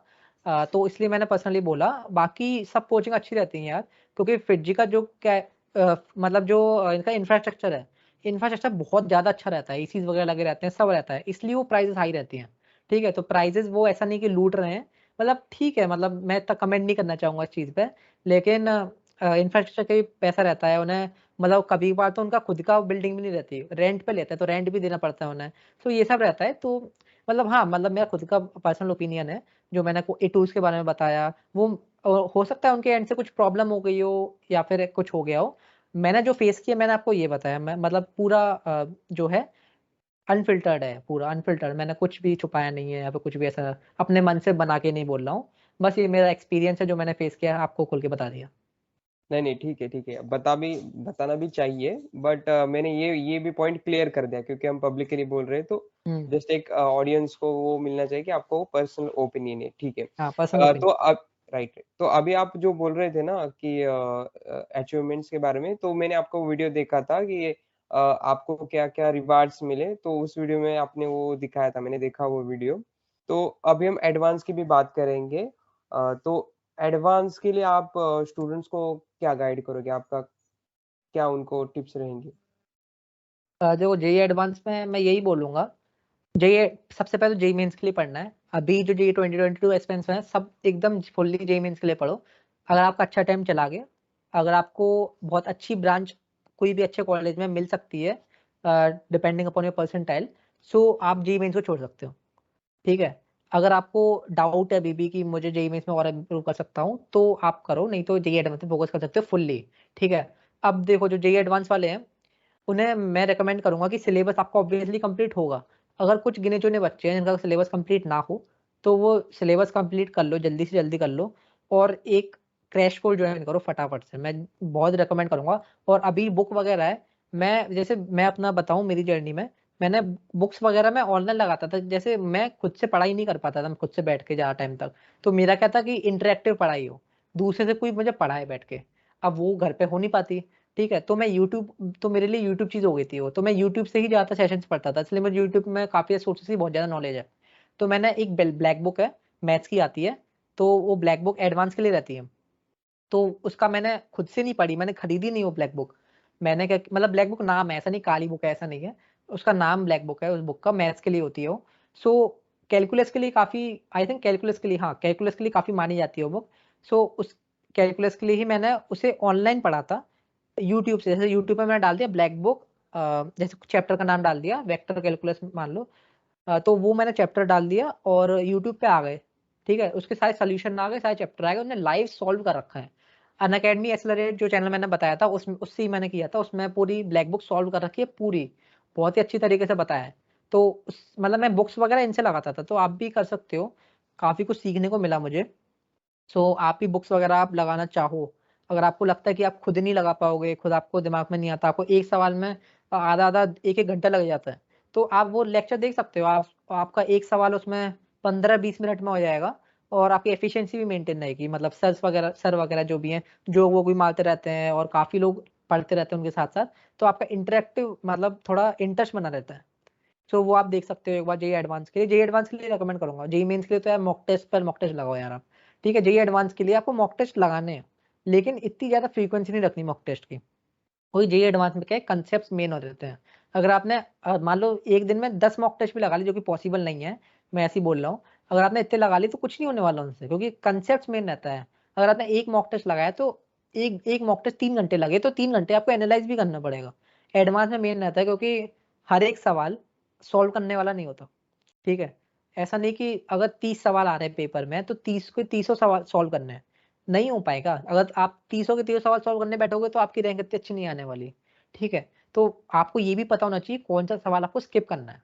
तो इसलिए मैंने पर्सनली बोला। बाकी सब कोचिंग अच्छी रहती हैं यार, क्योंकि फिटजी का जो क्या मतलब जो इनका इंफ्रास्ट्रक्चर है, इंफ्रास्ट्रक्चर बहुत ज़्यादा अच्छा रहता है, एसीज़ वगैरह लगे रहते हैं, सब रहता है, इसलिए वो प्राइसेज़ हाई रहती हैं, ठीक है? तो प्राइसेज़ वो ऐसा नहीं कि लूट रहे हैं, मतलब ठीक है, मतलब मैं इतना कमेंट नहीं करना चाहूँगा इस चीज़ पे, लेकिन इंफ्रास्ट्रक्चर का भी पैसा रहता है उन्हें, मतलब कभी-कभार तो उनका खुद का बिल्डिंग भी नहीं रहती, रेंट पे लेते हैं, तो रेंट भी देना पड़ता है उन्हें। तो ये सब रहता है, तो मतलब हाँ, मतलब मेरा खुद का पर्सनल ओपिनियन है, जो मैंने को ए-टूल्स के बारे में बताया, वो हो सकता है उनके एंड से कुछ प्रॉब्लम हो गई हो या फिर कुछ हो गया हो। मैंने जो फेस किया मैंने आपको ये बताया, मैं मतलब पूरा जो है अनफ़िल्टर्ड है, पूरा अनफ़िल्टर्ड, मैंने कुछ भी छुपाया नहीं है या फिर कुछ भी ऐसा अपने मन से बना के नहीं बोल रहा हूँ। बस ये मेरा एक्सपीरियंस है जो मैंने फेस किया है, आपको खुल के बता दिया। नहीं, नहीं, ठीक है। बताना भी चाहिए, बट मैंने ये भी पॉइंट क्लियर कर दिया, क्योंकि हम पब्लिकली बोल रहे हैं, तो हुँ, जस्ट एक ऑडियंस को वो मिलना चाहिए कि आपका वो पर्सनल ओपिनियन है, ठीक है। हाँ, पर्सनल तो ओपिनियन। अब राइट, तो अभी आप जो बोल रहे थे ना कि अचीवमेंट्स के बारे में, तो मैंने आपका वीडियो देखा था कि आपको क्या-क्या रिवार्ड्स मिले, तो उस वीडियो में आपने वो दिखाया था, मैंने देखा वो वीडियो। तो अभी हम एडवांस की भी बात करेंगे। तो एडवांस के लिए आप स्टूडेंट्स को क्या गाइड करोगे? आपका क्या उनको टिप्स रहेंगी? जो जेईई एडवांस में मैं यही बोलूँगा, जेईई सबसे पहले तो जेईई मेंस के लिए पढ़ना है। अभी जो जेईई 2022 एस्पिरेंट्स हैं, सब एकदम फुल्ली जेईई मेंस के लिए पढ़ो। अगर आपका अच्छा टाइम चला गया, अगर आपको बहुत अच्छी ब्रांच कोई भी अच्छे कॉलेज में मिल सकती है डिपेंडिंग अपॉन योर परसेंटाइल, सो आप जेईई मेंस को छोड़ सकते हो, ठीक है? अगर आपको डाउट है अभी भी कि मुझे जेईई मेंस में और इम्प्रूव कर सकता हूँ, तो आप करो, नहीं तो जेईई एडवांस में फोकस कर सकते हो फुल्ली, ठीक है? अब देखो जो जेईई एडवांस वाले हैं, उन्हें मैं रिकमेंड करूँगा कि सिलेबस आपका ऑब्वियसली कंप्लीट होगा। अगर कुछ गिने-चुने बच्चे हैं जिनका सिलेबस कंप्लीट ना हो, तो वो सिलेबस कंप्लीट कर लो, जल्दी से जल्दी कर लो और एक क्रैश कोर्स जॉइन करो फटाफट से। मैं बहुत रिकमेंड करूँगा और अभी बुक वगैरह है, मैं अपना बताऊँ मेरी जर्नी में, मैंने बुक्स वगैरह मैं ऑनलाइन लगाता था। जैसे मैं खुद से पढ़ाई नहीं कर पाता था, मैं खुद से बैठ के ज़्यादा टाइम तक। तो मेरा क्या था कि इंटरैक्टिव पढ़ाई हो, दूसरे से कोई मुझे पढ़ाए बैठ के। अब वो घर पे हो नहीं पाती। ठीक है, तो मैं यूट्यूब तो मेरे लिए यूट्यूब चीज़ हो गई थी वो, तो मैं यूट्यूब से ही ज़्यादा सेशंस पढ़ता था, इसलिए मुझे यूट्यूब में काफ़ी सोर्सेज़ की बहुत ज़्यादा नॉलेज है। तो मैंने एक ब्लैक बुक है, मैथ्स की आती है, तो वो ब्लैक बुक एडवांस के लिए रहती है। तो उसका मैंने खुद से नहीं पढ़ी, मैंने खरीदी नहीं वो ब्लैक बुक। मैंने क्या मतलब ब्लैक बुक नाम है, ऐसा नहीं काली बुक है, ऐसा नहीं है। उसका नाम ब्लैक बुक है, उस बुक का मैथ्स के लिए होती है वो। सो कैलकुलस के लिए काफ़ी आई थिंक कैलकुलस के लिए हाँ, कैलकुलस के लिए काफ़ी मानी जाती है वो बुक। सो उस कैलकुलस के लिए ही मैंने उसे ऑनलाइन पढ़ा था, यूट्यूब से। जैसे यूट्यूब पे मैंने डाल दिया ब्लैक बुक जैसे चैप्टर का नाम डाल दिया, वेक्टर कैलकुलस मान लो। तो वो मैंने चैप्टर डाल दिया और यूट्यूब पे आ गए, ठीक है? उसके सारे सॉल्यूशन आ गए, सारे चैप्टर आ गए, उन्होंने लाइव सॉल्व कर रखा है। अनअकैडमी एक्सेलरेट जो चैनल मैंने बताया था उससे ही मैंने किया था, उसमें पूरी ब्लैक बुक सॉल्व कर रखी है पूरी, बहुत ही अच्छी तरीके से बताया है। तो उस मतलब मैं बुक्स वगैरह इनसे लगाता था, तो आप भी कर सकते हो, काफ़ी कुछ सीखने को मिला मुझे। सो आप भी बुक्स वगैरह आप लगाना चाहो, अगर आपको लगता है कि आप खुद नहीं लगा पाओगे, खुद आपको दिमाग में नहीं आता, आपको एक सवाल में आधा-आधा 1-1 घंटा लग जाता है, तो आप वो लेक्चर देख सकते हो। आपका एक सवाल उसमें 15-20 मिनट में हो जाएगा और आपकी एफिशिएंसी भी मेंटेन रहेगी। मतलब सर वगैरह जो भी हैं, जो वो भी मारते रहते हैं और काफ़ी लोग पढ़ते रहते हैं उनके साथ-साथ, तो आपका इंटरैक्टिव मतलब थोड़ा इंटरेस्ट बना रहता है। सो वो आप देख सकते हो एक बार जेईई एडवांस के लिए। जेईई एडवांस के लिए रिकमेंड करूँगा। जेईई मेन्स के लिए तो यार मॉक टेस्ट पर मॉक टेस्ट लगाओ यार आप। ठीक है, जेईई एडवांस के लिए आपको मॉक टेस्ट लगाने हैं, लेकिन इतनी ज़्यादा फ्रीक्वेंसी नहीं रखनी मॉक टेस्ट की। वही जेईई एडवांस में क्या है कांसेप्ट्स मेन हो जाते हैं। अगर आपने मान लो एक दिन में 10 मॉक टेस्ट भी लगा ली जो कि पॉसिबल नहीं है, मैं ऐसे ही बोल रहा हूँ। अगर आपने इतने लगा ली तो कुछ नहीं होने वाला उनसे क्योंकि कांसेप्ट्स मेन रहता है। अगर आपने एक मॉक टेस्ट लगाया तो एक एक मॉक टेस्ट 3 घंटे लगे तो 3 घंटे आपको एनालाइज़ भी करना पड़ेगा। एडवांस में मेन रहता है क्योंकि हर एक सवाल सॉल्व करने वाला नहीं होता। ठीक है? ऐसा नहीं कि अगर 30 सवाल आ रहे हैं पेपर में तो 30 के तीसों सवाल सॉल्व करने हैं, नहीं हो पाएगा। अगर आप तीसों के तीसों सवाल सॉल्व करने बैठोगे तो आपकी रैंक इतनी अच्छी नहीं आने वाली, ठीक है? तो आपको ये भी पता होना चाहिए कौन-सा सवाल आपको स्किप करना है।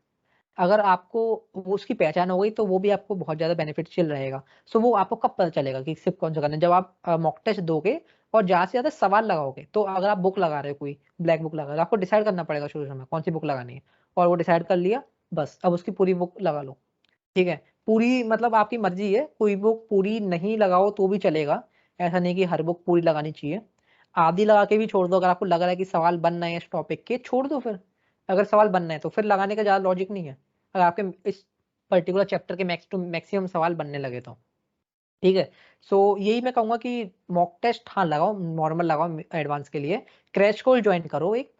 अगर आपको वो उसकी पहचान हो गई तो वो भी आपको बहुत ज़्यादा बेनिफिशियल रहेगा। सो वो आपको कब पता चलेगा कि स्किप कौन-सा करना है? जब आप मॉक टेस्ट दोगे और ज़्यादा से ज़्यादा सवाल लगाओगे। तो अगर आप बुक लगा रहे हो कोई, ब्लैक बुक लगा रहे हो, आपको डिसाइड करना पड़ेगा शुरू-शुरू में कौन-सी बुक लगानी है और वो डिसाइड कर लिया, बस अब उसकी पूरी बुक लगा लो। ठीक है? पूरी मतलब आपकी मर्ज़ी है, कोई बुक पूरी नहीं लगाओ तो भी चलेगा, ऐसा नहीं कि हर बुक पूरी लगानी चाहिए। आधी लगा के भी छोड़ दो अगर आपको लग रहा है कि सवाल बन रहे हैं इस टॉपिक के, छोड़ दो फिर। अगर सवाल बन रहे हैं तो फिर लगाने का ज़्यादा लॉजिक नहीं है, अगर आपके इस पर्टिकुलर चैप्टर के मैक्सिमम सवाल बनने लगे तो। ठीक है। सो यही मैं कहूँगा कि मॉक टेस्ट हाँ लगाओ, नॉर्मल लगाओ एडवांस के लिए। क्रैश कोर्स ज्वाइन करो एक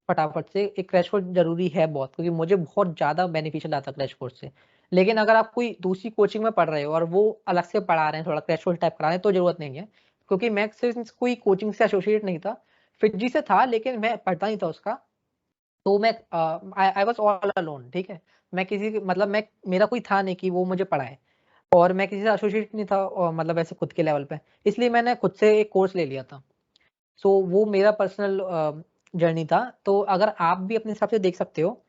फटाफट से, एक क्रैश कोर्स ज़रूरी है बहुत, क्योंकि मुझे बहुत ज़्यादा बेनिफिशियल आता क्रैश कोर्स से। लेकिन अगर आप कोई दूसरी कोचिंग में पढ़ रहे हो और वो अलग से पढ़ा रहे हैं, थोड़ा क्रैश कोर्स टाइप करा रहे हैं, तो ज़रूरत नहीं है। क्योंकि मैं सिंस कोई कोचिंग से एसोसिएट नहीं था, फिटजी से था, लेकिन मैं पढ़ता नहीं था उसका। तो मैं आई वाज़ ऑल अलोन, ठीक है? मैं किसी के मतलब मैं मेरा कोई था नहीं कि वो मुझे पढ़ाए, और मैं किसी से एसोसिएट नहीं था मतलब ऐसे खुद के लेवल पे। इसलिए मैंने खुद से एक कोर्स ले लिया था। सो वो मेरा पर्सनल जर्नी था। तो अगर आप भी अपने हिसाब से देख सकते हो,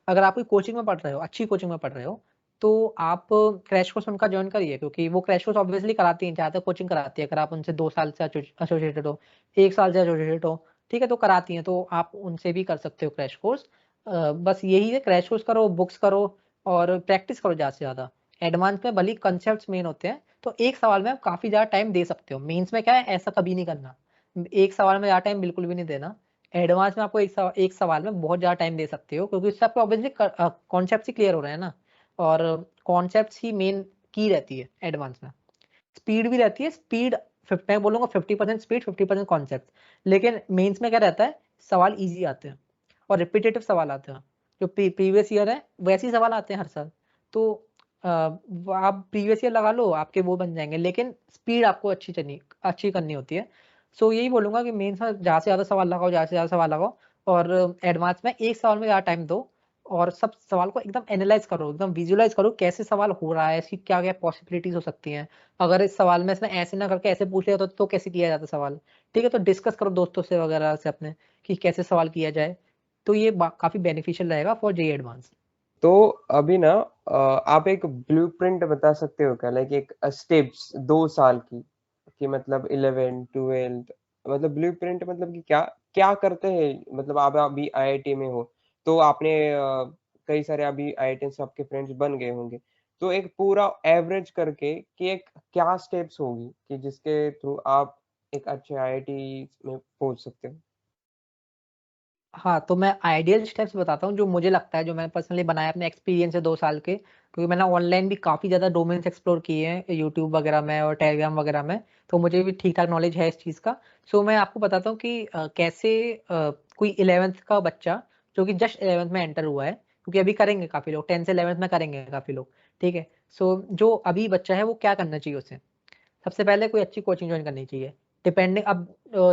अगर आप कोई कोचिंग में पढ़ रहे हो, अच्छी कोचिंग में पढ़ रहे हो, तो आप क्रैश कोर्स उनका जॉइन करिए, क्योंकि वो क्रैश कोर्स ऑब्वियसली कराती हैं, ज़्यादातर कोचिंग कराती है। अगर आप उनसे 2 साल से एसोसिएटेड हो, 1 साल से एसोसिएटेड हो, ठीक है, तो कराती हैं, तो आप उनसे भी कर सकते हो क्रैश कोर्स। बस यही है, क्रैश कोर्स करो, बुक्स करो और प्रैक्टिस करो ज़्यादा से ज़्यादा। एडवांस में भले ही कंसेप्ट्स मेन होते हैं, तो एक सवाल में आप काफ़ी ज़्यादा टाइम दे सकते हो। मेंस में क्या है, ऐसा कभी नहीं करना। एक सवाल में ज़्यादा टाइम बिल्कुल भी नहीं देना। एडवांस में आपको एक सवाल में बहुत ज़्यादा टाइम दे सकते हो, क्योंकि उससे आपको ऑब्वियसली कॉन्सेप्ट्स ही क्लियर हो रहे हैं ना, और कॉन्सेप्ट्स ही मेन की रहती है एडवांस में। स्पीड भी रहती है, स्पीड मैं बोलूँगा 50% स्पीड, 50% कॉन्सेप्ट। लेकिन मेंस में क्या रहता है, सवाल ईज़ी आते हैं और रिपीटेटिव सवाल आते हैं। जो प्रीवियस ईयर है, वैसे ही सवाल आते हैं हर साल। तो आप प्रीवियस ईयर लगा लो, आपके वो बन जाएँगे, लेकिन स्पीड आपको अच्छी करनी होती है। सो यही बोलूँगा कि मेंस में ज़्यादा से ज़्यादा सवाल लगाओ, ज़्यादा से ज़्यादा सवाल लगाओ, और एडवांस में एक सवाल में ज़्यादा टाइम दो, और सब सवाल को एकदम एनालाइज़ करो, एकदम विजुअलाइज़ करो कैसे सवाल हो रहा है, इसकी क्या-क्या पॉसिबिलिटीज़ हो सकती हैं। अगर इस सवाल में इसने ऐसे ना करके ऐसे पूछ लिया तो कैसे किया जाता सवाल? ठीक है, तो डिस्कस करो दोस्तों से वगैरह से अपने, कि कैसे सवाल किया जाए। तो ये काफ़ी बेनिफिशियल रहेगा फॉर जेईई एडवांस। तो अभी ना आप एक ब्लूप्रिंट बता सकते हो क्या, लाइक एक स्टेप्स 2 साल की, कि मतलब 11 12 मतलब ब्लूप्रिंट मतलब कि क्या क्या करते हैं, मतलब आप अभी आईआईटी में हो, तो आपने कई सारे अभी आईआईटी से आपके फ्रेंड्स बन गए होंगे, तो एक पूरा एवरेज करके कि एक क्या स्टेप्स होगी कि जिसके थ्रू आप एक अच्छे आईआईटी में पहुंच सकते हो। हाँ, तो मैं आइडियल स्टेप्स बताता हूँ, जो मुझे लगता है, जो मैंने पर्सनली बनाया अपने एक्सपीरियंस से 2 साल के, क्योंकि मैंने ऑनलाइन भी काफ़ी ज़्यादा डोमेन्स एक्सप्लोर किए हैं, यूट्यूब वगैरह में और टेलीग्राम वगैरह में, तो मुझे भी ठीक-ठाक नॉलेज है इस चीज़ का। सो मैं आपको बताता हूँ कि कैसे कोई 11th का बच्चा, जो कि जस्ट 11th में एंटर हुआ है, क्योंकि अभी करेंगे काफ़ी लोग, 10 से 11th में करेंगे काफ़ी लोग, ठीक है? सो जो अभी बच्चा है, वो क्या करना चाहिए उसे? सबसे पहले कोई अच्छी कोचिंग जॉइन करनी चाहिए। डिपेंडिंग अब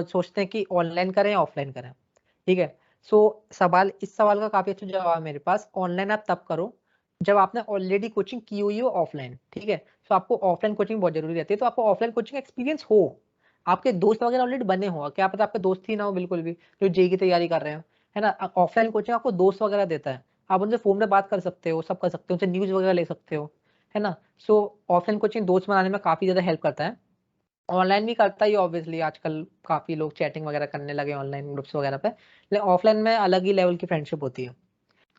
सोचते हैं कि ऑनलाइन करें या ऑफलाइन करें, ठीक है? सो इस सवाल का काफ़ी अच्छा जवाब है मेरे पास। ऑनलाइन आप तब करो, जब आपने ऑलरेडी कोचिंग की हुई हो ऑफलाइन, ठीक है? सो आपको ऑफलाइन कोचिंग बहुत ज़रूरी रहती है, तो आपको ऑफलाइन कोचिंग एक्सपीरियंस हो, आपके दोस्त वगैरह ऑलरेडी बने हों, क्या पता आपके दोस्त ही ना हो बिल्कुल भी, जो जेईई की तैयारी कर रहे हो, है ना? ऑफलाइन कोचिंग आपको दोस्त वगैरह देता है, आप उनसे फ़ोन पे बात कर सकते हो, सब कर सकते हो, उनसे न्यूज़ वगैरह ले सकते हो, है ना? सो ऑफलाइन कोचिंग दोस्त बनाने में काफ़ी ज़्यादा हेल्प करता है। ऑनलाइन भी करता ही ऑब्वियसली, आजकल काफ़ी लोग चैटिंग वगैरह करने लगे ऑनलाइन ग्रुप्स वगैरह पे। लेकिन ऑफलाइन में अलग ही लेवल की फ्रेंडशिप होती है।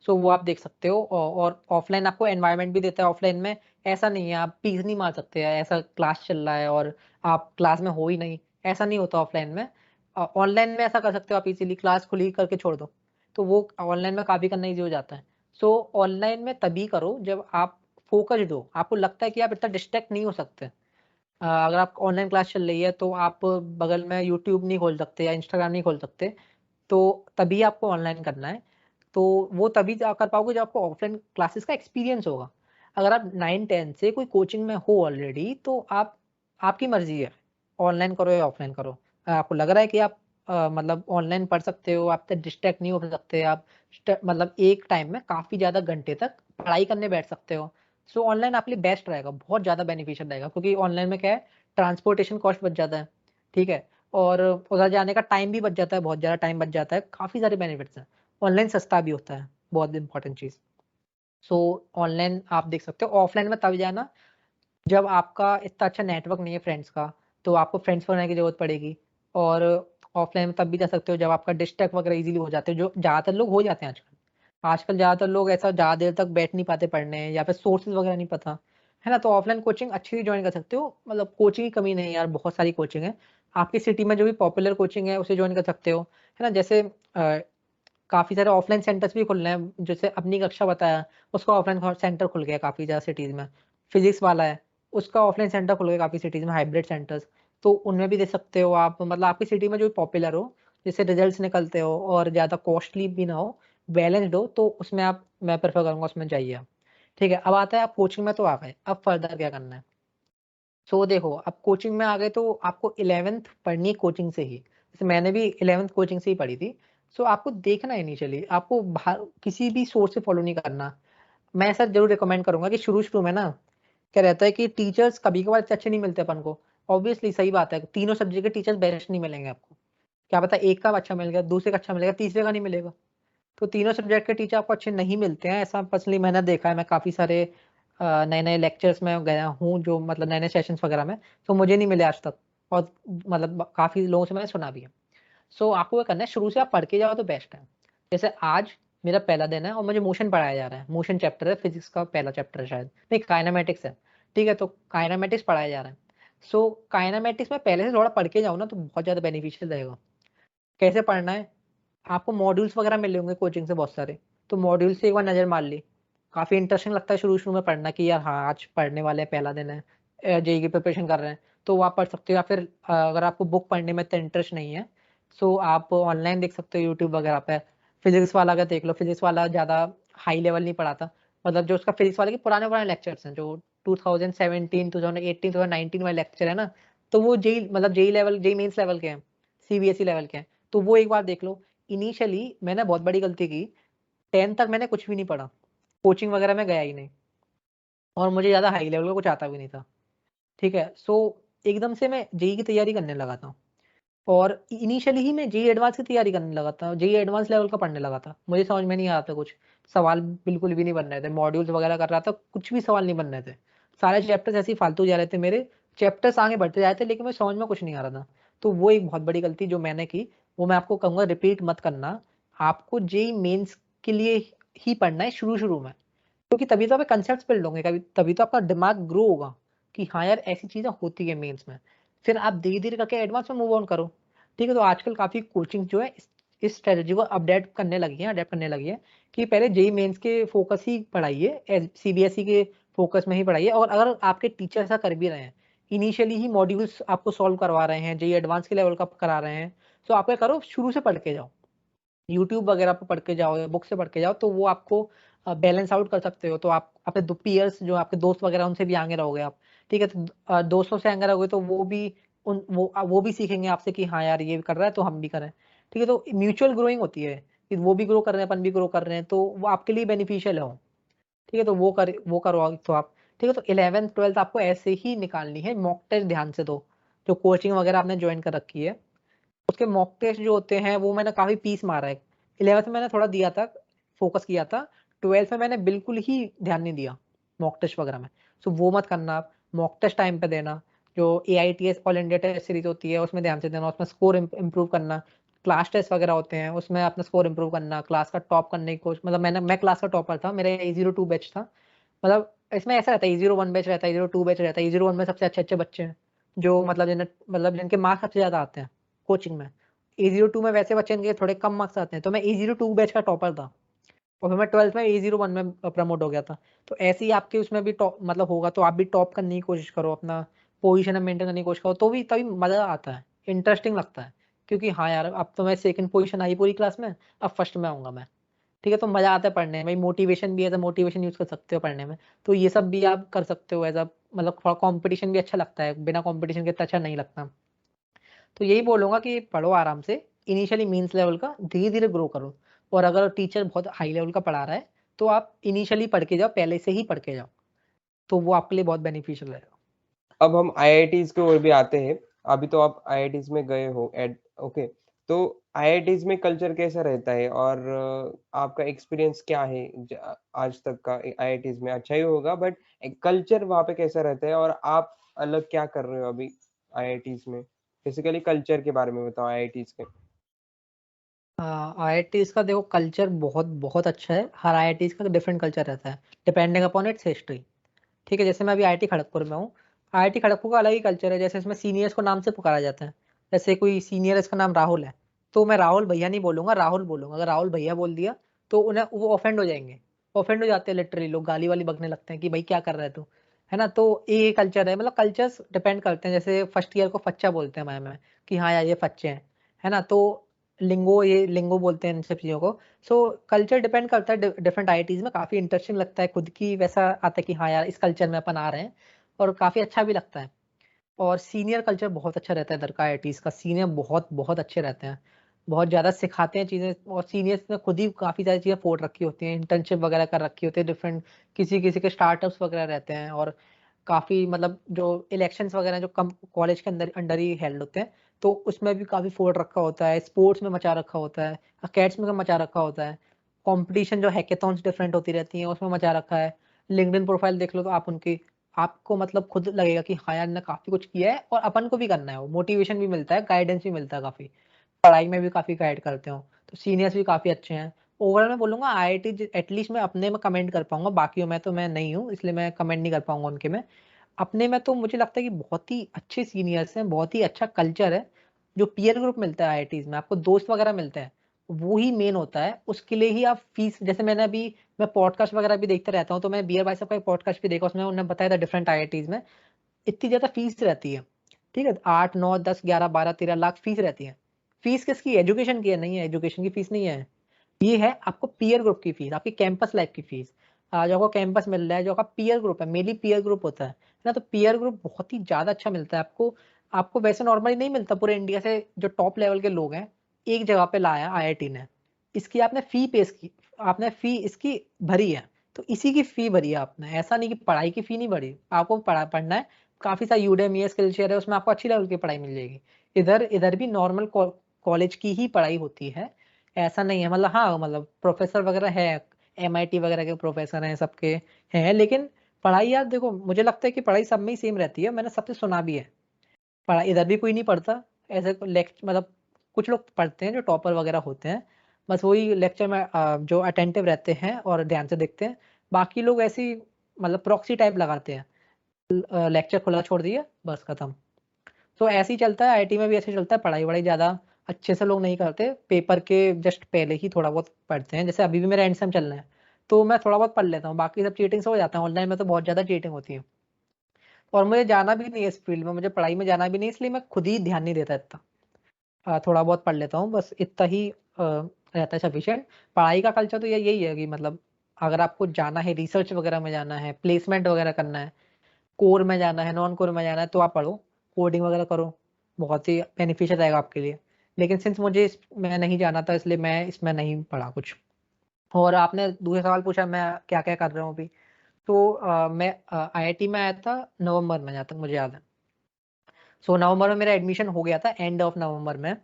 सो वो आप देख सकते हो, और ऑफलाइन आपको एनवायरनमेंट भी देता है। ऑफलाइन में ऐसा नहीं है, आप पीस नहीं मार सकते हैं, ऐसा क्लास चल रहा है और आप क्लास में हो ही नहीं, ऐसा नहीं होता ऑफलाइन में। ऑनलाइन में ऐसा कर सकते हो आप इज़िली, क्लास खुली करके छोड़ दो। तो वो ऑनलाइन में काफ़ी करना ईज़ी हो जाता है। सो ऑनलाइन में तभी करो जब आप फ़ोकस्ड हो, आपको लगता है कि आप इतना डिस्ट्रैक्ट नहीं हो सकते। अगर आप ऑनलाइन क्लास चल रही है, तो आप बगल में यूट्यूब नहीं खोल सकते या इंस्टाग्राम नहीं खोल सकते, तो तभी आपको ऑनलाइन करना है। तो वो तभी जा कर पाओगे जब आपको ऑफलाइन क्लासेस का एक्सपीरियंस होगा। अगर आप 9-10 से कोई कोचिंग में हो ऑलरेडी, तो आप आपकी मर्ज़ी है, ऑनलाइन करो या ऑफलाइन करो। आपको लग रहा है कि आप मतलब ऑनलाइन पढ़ सकते हो, आप डिस्ट्रैक्ट नहीं हो सकते, आप मतलब एक टाइम में काफ़ी ज़्यादा घंटे तक पढ़ाई करने बैठ सकते हो। सो ऑनलाइन आपके लिए बेस्ट रहेगा, बहुत ज़्यादा बेनिफिशियल रहेगा, क्योंकि ऑनलाइन में क्या है, ट्रांसपोर्टेशन कॉस्ट बच जाता है, ठीक है? और उधर जाने का टाइम भी बच जाता है, बहुत ज़्यादा टाइम बच जाता है, काफ़ी सारे बेनिफिट्स हैं। ऑनलाइन सस्ता भी होता है, बहुत इम्पोर्टेंट चीज़। सो ऑनलाइन आप देख सकते हो, ऑफलाइन में तब जाना जब आपका इतना अच्छा नेटवर्क नहीं है फ्रेंड्स का, तो आपको फ्रेंड्स बनाने की ज़रूरत पड़ेगी। और ऑफलाइन में तब भी जा सकते हो जब आपका डिस्ट्रैक्ट वगैरह ईज़िली हो जाते हैं, जो ज़्यादातर लोग हो जाते हैं आजकल। आजकल ज़्यादातर लोग ऐसा ज़्यादा देर तक बैठ नहीं पाते पढ़ने, या फिर सोर्सेज़ वगैरह नहीं पता, है ना? तो ऑफलाइन कोचिंग अच्छी जॉइन कर सकते हो, मतलब कोचिंग की कमी नहीं है यार, बहुत सारी कोचिंग है। आपकी सिटी में जो भी पॉपुलर कोचिंग है, उसे जॉइन कर सकते हो, है ना? जैसे काफ़ी सारे ऑफलाइन सेंटर्स भी खुल रहे हैं, जैसे अपनी कक्षा बताया, उसका ऑफलाइन सेंटर खुल गया काफ़ी ज़्यादा सिटीज़ में। फिज़िक्स वाला है, उसका ऑफलाइन सेंटर खुल गए काफ़ी सिटीज़ में, हाइब्रिड सेंटर्स, तो उनमें भी दे सकते हो आप। मतलब आपकी सिटी में जो पॉपुलर हो, जिससे रिजल्ट्स निकलते हो और ज़्यादा कॉस्टली भी ना हो, बैलेंस्ड हो, तो उसमें आप, मैं प्रेफर करूँगा उसमें जाइए आप। ठीक है, अब आता है आप कोचिंग में तो आ गए, अब फर्दर क्या करना है। सो देखो, अब कोचिंग में आ गए तो आपको 11th पढ़नी है कोचिंग से ही। जैसे मैंने भी 11th कोचिंग से ही पढ़ी थी। सो आपको देखना है इनिशियली, आपको बाहर किसी भी सोर्स से फॉलो नहीं करना। मैं ऐसा ज़रूर रिकमेंड करूँगा कि शुरू-शुरू में ना, क्या रहता है कि टीचर्स कभी-कभार इतने अच्छे नहीं मिलते अपन को। ऑब्वियसली सही बात है, तीनों सब्जेक्ट के टीचर्स बेस्ट नहीं मिलेंगे आपको। क्या पता एक का अच्छा मिल गया, दूसरे का अच्छा मिलेगा, तीसरे का नहीं मिलेगा। तो तीनों सब्जेक्ट के टीचर आपको अच्छे नहीं मिलते हैं, ऐसा पर्सनली मैंने देखा है। मैं काफ़ी सारे नए-नए लेक्चर्स में गया हूँ, जो मतलब नए-नए सेशंस वगैरह में, तो मुझे नहीं मिले आज तक, और मतलब काफ़ी लोगों से मैंने सुना भी है। सो आपको क्या करना है, शुरू से आप पढ़ के जाओ तो बेस्ट है। जैसे आज मेरा पहला दिन है और मुझे मोशन पढ़ाया जा रहा है। मोशन चैप्टर है, फिजिक्स का पहला चैप्टर है शायद, नहीं काइनेमैटिक्स है। ठीक है, तो काइनेमैटिक्स पढ़ाया जा रहा है। सो काइनेमैटिक्स में पहले से थोड़ा पढ़ के जाओ ना, तो बहुत ज़्यादा बेनिफिशियल रहेगा। कैसे पढ़ना है, आपको मॉड्यूल्स वगैरह मिले होंगे कोचिंग से बहुत सारे, तो मॉड्यूल से एक बार नज़र मार ली। काफ़ी इंटरेस्टिंग लगता है शुरू-शुरू में पढ़ना कि यार हाँ, आज पढ़ने वाले हैं, पहला दिन है, जेईई की प्रिपरेशन कर रहे हैं, तो वो आप पढ़ सकते हो। या फिर अगर आपको बुक पढ़ने में इतना इंटरेस्ट नहीं है, सो आप ऑनलाइन देख सकते हो यूट्यूब वगैरह पे। फिजिक्स वाला का देख लो, फिजिक्स वाला ज़्यादा हाई लेवल नहीं पढ़ाता। मतलब जो उसका फिजिक्स वाले के पुराने-पुराने लेक्चर्स हैं, जो 2017, 2018, 2019 वाले लेक्चर है ना, तो वो जेईई मतलब JEE level, JEE mains level के हैं, सीबीएसई लेवल के हैं। तो वो एक बार देख लो। इनिशियली मैंने बहुत बड़ी गलती की, 10th तक मैंने कुछ भी नहीं पढ़ा, कोचिंग वगैरह में गया ही नहीं, और मुझे ज़्यादा हाई लेवल का कुछ आता भी नहीं था। ठीक है, सो एकदम से मैं जेईई की तैयारी करने लगा था, और इनिशियली ही मैं जेईई एडवांस की तैयारी करने लगा था, जेईई एडवांस लेवल का पढ़ने लगा था। मुझे समझ में नहीं आता कुछ, सवाल बिल्कुल भी नहीं बन रहे थे, मॉड्यूल्स वगैरह कर रहा था, कुछ भी सवाल नहीं बन रहे थे। सारे चैप्टर्स ऐसे ही फालतू जा रहे थे मेरे, चैप्टर्स आगे बढ़ते जा रहे थे, लेकिन मुझे समझ में कुछ नहीं आ रहा था। तो वो एक बहुत बड़ी गलती जो मैंने की, वो मैं आपको कहूँगा रिपीट मत करना। आपको जेईई मेंस के लिए ही पढ़ना है शुरू-शुरू में, क्योंकि तभी तो आपके कंसेप्ट्स बिल्ड होंगे, कभी तभी तो आपका दिमाग ग्रो होगा कि हाँ यार, ऐसी चीज़ें होती है मेंस में। फिर आप धीरे-धीरे करके एडवांस में मूव ऑन करो। ठीक है, तो आजकल काफ़ी कोचिंग जो है इस स्ट्रैटेजी को अडैप्ट करने लगी है कि पहले जेईई मेंस के फोकस ही पढ़ाइए, सीबीएसई के फोकस में ही पढ़ाइए। और अगर आपके टीचर ऐसा कर भी रहे हैं, इनिशियली ही मॉड्यूल्स आपको सॉल्व करवा रहे हैं, जेईई एडवांस के लेवल का करा रहे हैं, तो आप क्या करो, शुरू से पढ़ के जाओ। यूट्यूब वगैरह पे पढ़ के जाओ या बुक से पढ़ के जाओ, तो वो आपको बैलेंस आउट कर सकते हो। तो आप अपने पीयर्स जो आपके दोस्त वगैरह, उनसे भी आगे रहोगे आप। ठीक है, तो दोस्तों से आगे रहोगे तो वो भी वो भी सीखेंगे आपसे कि हाँ यार, ये कर रहा है तो हम भी करें। ठीक है, तो म्यूचुअल ग्रोइंग होती है कि वो भी ग्रो कर रहे हैं, अपन भी ग्रो कर रहे हैं, तो वो आपके लिए बेनिफिशियल है। ठीक है, तो वो करो तो आप। ठीक है, तो 11th 12th आपको ऐसे ही निकालनी है, मॉक टेस्ट ध्यान से दो। जो कोचिंग वगैरह आपने ज्वाइन कर रखी है, उसके मॉक टेस्ट जो होते हैं, वो मैंने काफ़ी पीस मारा है। 11th में मैंने थोड़ा दिया था, फ़ोकस किया था। 12th में मैंने बिल्कुल ही ध्यान नहीं दिया मॉक टेस्ट वगैरह में। सो वो मत करना आप, मॉक टेस्ट टाइम पे देना। जो AITS all India test series होती है, उसमें ध्यान से देना, उसमें स्कोर इम्प्रूव करना। क्लास टेस्ट वगैरह होते हैं, उसमें अपना स्कोर इम्प्रूव करना, क्लास का टॉप करने की कोशिश। मतलब मैं क्लास का टॉपर था, मेरा A02 बैच था। मतलब इसमें ऐसा रहता है, A01 बैच रहता है, A02 बैच रहता है। A01 में सबसे अच्छे-अच्छे बच्चे हैं, जो मतलब जिनके मार्क्स सबसे ज़्यादा आते हैं कोचिंग में। A02 में वैसे बच्चे इनके थोड़े कम मार्क्स आते हैं, तो मैं A02 बैच का टॉपर था, और फिर मैं 12th में A01 में प्रमोट हो गया था। तो ऐसे ही आपके उसमें भी टॉप मतलब होगा, तो आप भी टॉप करने की कोशिश करो, अपना पोजीशन मेंटेन करने की कोशिश करो, तो भी तभी मज़ा आता है, इंटरेस्टिंग लगता है। क्योंकि हाँ यार, अब तो मैं सेकंड पोजीशन आई पूरी क्लास में, अब फर्स्ट में आऊँगा मैं। ठीक है, तो मज़ा आता है पढ़ने में, मोटिवेशन भी एज़ अ मोटिवेशन यूज़ कर सकते हो पढ़ने में। तो ये सब भी आप कर सकते हो एज़ अ, मतलब थोड़ा कॉम्पिटिशन भी अच्छा लगता है, बिना कॉम्पिटिशन के इतना अच्छा नहीं लगता। तो यही बोलूँगा कि पढ़ो आराम से, इनिशियली मीन्स लेवल का, धीरे-धीरे ग्रो करो। और अगर टीचर बहुत हाई लेवल का पढ़ा रहा है, तो आप इनिशियली पढ़ के जाओ, पहले से ही पढ़ के जाओ, तो वो आपके लिए बहुत बेनिफिशियल रहेगा। अब हम आईआईटीज की ओर भी आते हैं। अभी तो आप आईआईटीज में गए हो ओके। तो आईआईटीज में कल्चर कैसा रहता है, और आपका एक्सपीरियंस क्या है आज तक का? आईआईटीज में अच्छा ही होगा, बट कल्चर वहाँ पे कैसा रहता है, और आप अलग क्या कर रहे हो अभी आईआईटीज में? बेसिकली कल्चर के बारे में बताओ आईआईटीज के। आईआईटीज़ का देखो कल्चर बहुत बहुत अच्छा है। हर आईआईटीज़ का डिफरेंट कल्चर रहता है, डिपेंडिंग अपॉन इट्स हिस्ट्री। ठीक है, जैसे मैं अभी आईआईटी खड़गपुर में हूँ। आईआईटी खड़गपुर का अलग ही कल्चर है, जैसे इसमें सीनियर्स को नाम से पुकारा जाता है। जैसे कोई सीनियर, इसका नाम राहुल है, तो मैं राहुल भैया नहीं बोलूँगा, राहुल बोलूँगा। अगर राहुल भैया बोल दिया, तो उन्हें वो ऑफेंड हो जाएँगे। ऑफेंड हो जाते हैं लिटरली लोग, गाली-वाली बकने लगते हैं कि भाई क्या कर रहा है तू? है ना? तो ये कल्चर है, मतलब कल्चर्स डिपेंड करते हैं। जैसे फर्स्ट ईयर को फच्चा बोलते हैं मैम कि हाँ यार ये फच्चे हैं, है ना? तो ये लिंगो बोलते हैं इन सब चीज़ों को। सो कल्चर डिपेंड करता है डिफरेंट आईआईटीज़ में। काफ़ी इंटरेस्टिंग लगता है, खुद की वैसा आता है कि हाँ यार इस कल्चर में अपन आ रहे हैं, और काफ़ी अच्छा भी लगता है। और सीनियर कल्चर बहुत अच्छा रहता है इधर का आईआईटीज़ का। सीनियर बहुत बहुत अच्छे रहते हैं, बहुत ज़्यादा सिखाते हैं चीज़ें, और सीनियर्स ने खुद ही काफ़ी सारी चीज़ें फोड़ रखी होती हैं, इंटर्नशिप वगैरह कर रखी होती है डिफरेंट। किसी किसी के स्टार्टअप्स वगैरह रहते हैं, और काफ़ी मतलब जो इलेक्शंस वगैरह जो कम कॉलेज के अंदर अंडर ही हेल्ड होते हैं, तो उसमें भी काफ़ी फोड़ रखा होता है। स्पोर्ट्स में मचा रखा होता है, अकेड्स में मचा रखा होता है। कंपटीशन जो हैकेथॉन्स डिफरेंट होती रहती हैं उसमें मचा रखा है। लिंक्डइन प्रोफाइल देख लो तो आप उनकी, आपको मतलब खुद लगेगा कि हाँ यार ने काफ़ी कुछ किया है, और अपन को भी करना है। वो मोटिवेशन भी मिलता है, गाइडेंस भी मिलता है काफ़ी, पढ़ाई में भी काफ़ी गाइड करते हो। तो सीनियर्स भी काफ़ी अच्छे हैं। ओवरऑल मैं बोलूँगा आईआईटी एटलीस्ट मैं अपने में कमेंट कर पाऊँगा, बाकियों में तो मैं नहीं हूँ, इसलिए मैं कमेंट नहीं कर पाऊँगा उनके में। अपने में तो मुझे लगता है कि बहुत ही अच्छे सीनियर्स हैं, बहुत ही अच्छा कल्चर है। जो पीयर ग्रुप मिलता है आईआईटीज़ में, आपको दोस्त वगैरह मिलते हैं, वो ही मेन होता है। उसके लिए ही आप फीस, जैसे मैं पॉडकास्ट वगैरह भी देखता रहता हूँ, तो मैं बियर भाई साहब का एक पॉडकास्ट भी देखा, उसमें उन्होंने बताया था डिफरेंट आईआईटीज़ में इतनी ज़्यादा फीस रहती है। ठीक है? 8, 9, 10, 11, 12, 13 लाख फीस रहती है। फीस किसकी है? एजुकेशन की है? नहीं है, एजुकेशन की फीस नहीं है। ये है आपको पीयर ग्रुप की फीस, आपकी कैंपस लाइफ की फीस। जो आपको कैंपस मिल रहा है, जो आपका पीयर ग्रुप है, मेनली पीयर ग्रुप होता है ना? तो पीयर ग्रुप बहुत ही ज़्यादा अच्छा मिलता है आपको। आपको वैसे नॉर्मली नहीं मिलता। पूरे इंडिया से जो टॉप लेवल के लोग हैं, एक जगह पे लाया आईआईटी ने। इसकी आपने फी पेश की, आपने फी इसकी भरी है, तो इसी की फी भरी है आपने। ऐसा नहीं कि पढ़ाई की फी नहीं भरी, आपको पढ़ना है। काफ़ी सारी यूडेमी है, स्किलशेयर है, उसमें आपको अच्छी लेवल की पढ़ाई मिल जाएगी। इधर इधर भी नॉर्मल कॉलेज की ही पढ़ाई होती है, ऐसा नहीं है। मतलब हाँ, मतलब प्रोफेसर वगैरह है, एमआईटी वगैरह के प्रोफेसर हैं, सबके हैं, लेकिन पढ़ाई यार देखो, मुझे लगता है कि पढ़ाई सब में ही सेम रहती है। मैंने सबसे सुना भी है, पढ़ाई इधर भी कोई नहीं पढ़ता। ऐसे लेक्चर मतलब कुछ लोग पढ़ते हैं जो टॉपर वगैरह होते हैं, बस वही लेक्चर में जो अटेंटिव रहते हैं और ध्यान से देखते हैं। बाकी लोग ऐसे ही मतलब प्रॉक्सी टाइप लगाते हैं, लेक्चर खुला छोड़ दिया, बस खत्म। तो ऐसे ही चलता है, आईआईटी में भी ऐसे चलता है। पढ़ाई वढ़ाई ज़्यादा अच्छे से लोग नहीं करते, पेपर के जस्ट पहले ही थोड़ा बहुत पढ़ते हैं। जैसे अभी भी मेरा एंड सेम चल रहा है, तो मैं थोड़ा बहुत पढ़ लेता हूँ, बाकी सब चीटिंग से हो जाता है। ऑनलाइन में तो बहुत ज़्यादा चीटिंग होती है, और मुझे जाना भी नहीं है इस फील्ड में, मुझे पढ़ाई में जाना भी नहीं, इसलिए मैं खुद ही ध्यान नहीं देता इतना। थोड़ा बहुत पढ़ लेता हूँ, बस इतना ही रहता है सफिशिएंट। पढ़ाई का कल्चर तो यही है कि मतलब अगर आपको जाना है, रिसर्च वगैरह में जाना है, प्लेसमेंट वगैरह करना है, कोर में जाना है, नॉन कोर में जाना है, तो आप पढ़ो, कोडिंग वगैरह करो, बहुत ही बेनिफिशियल रहेगा आपके लिए। लेकिन सिंस मुझे इसमें नहीं जाना था, इसलिए मैं इसमें नहीं पढ़ा कुछ। और आपने दूसरा सवाल पूछा मैं क्या क्या कर रहा हूँ अभी। तो मैं आईआईटी में आया था नवंबर में, जहाँ तक मुझे याद है। सो नवंबर में मेरा एडमिशन हो गया था, एंड ऑफ नवंबर में।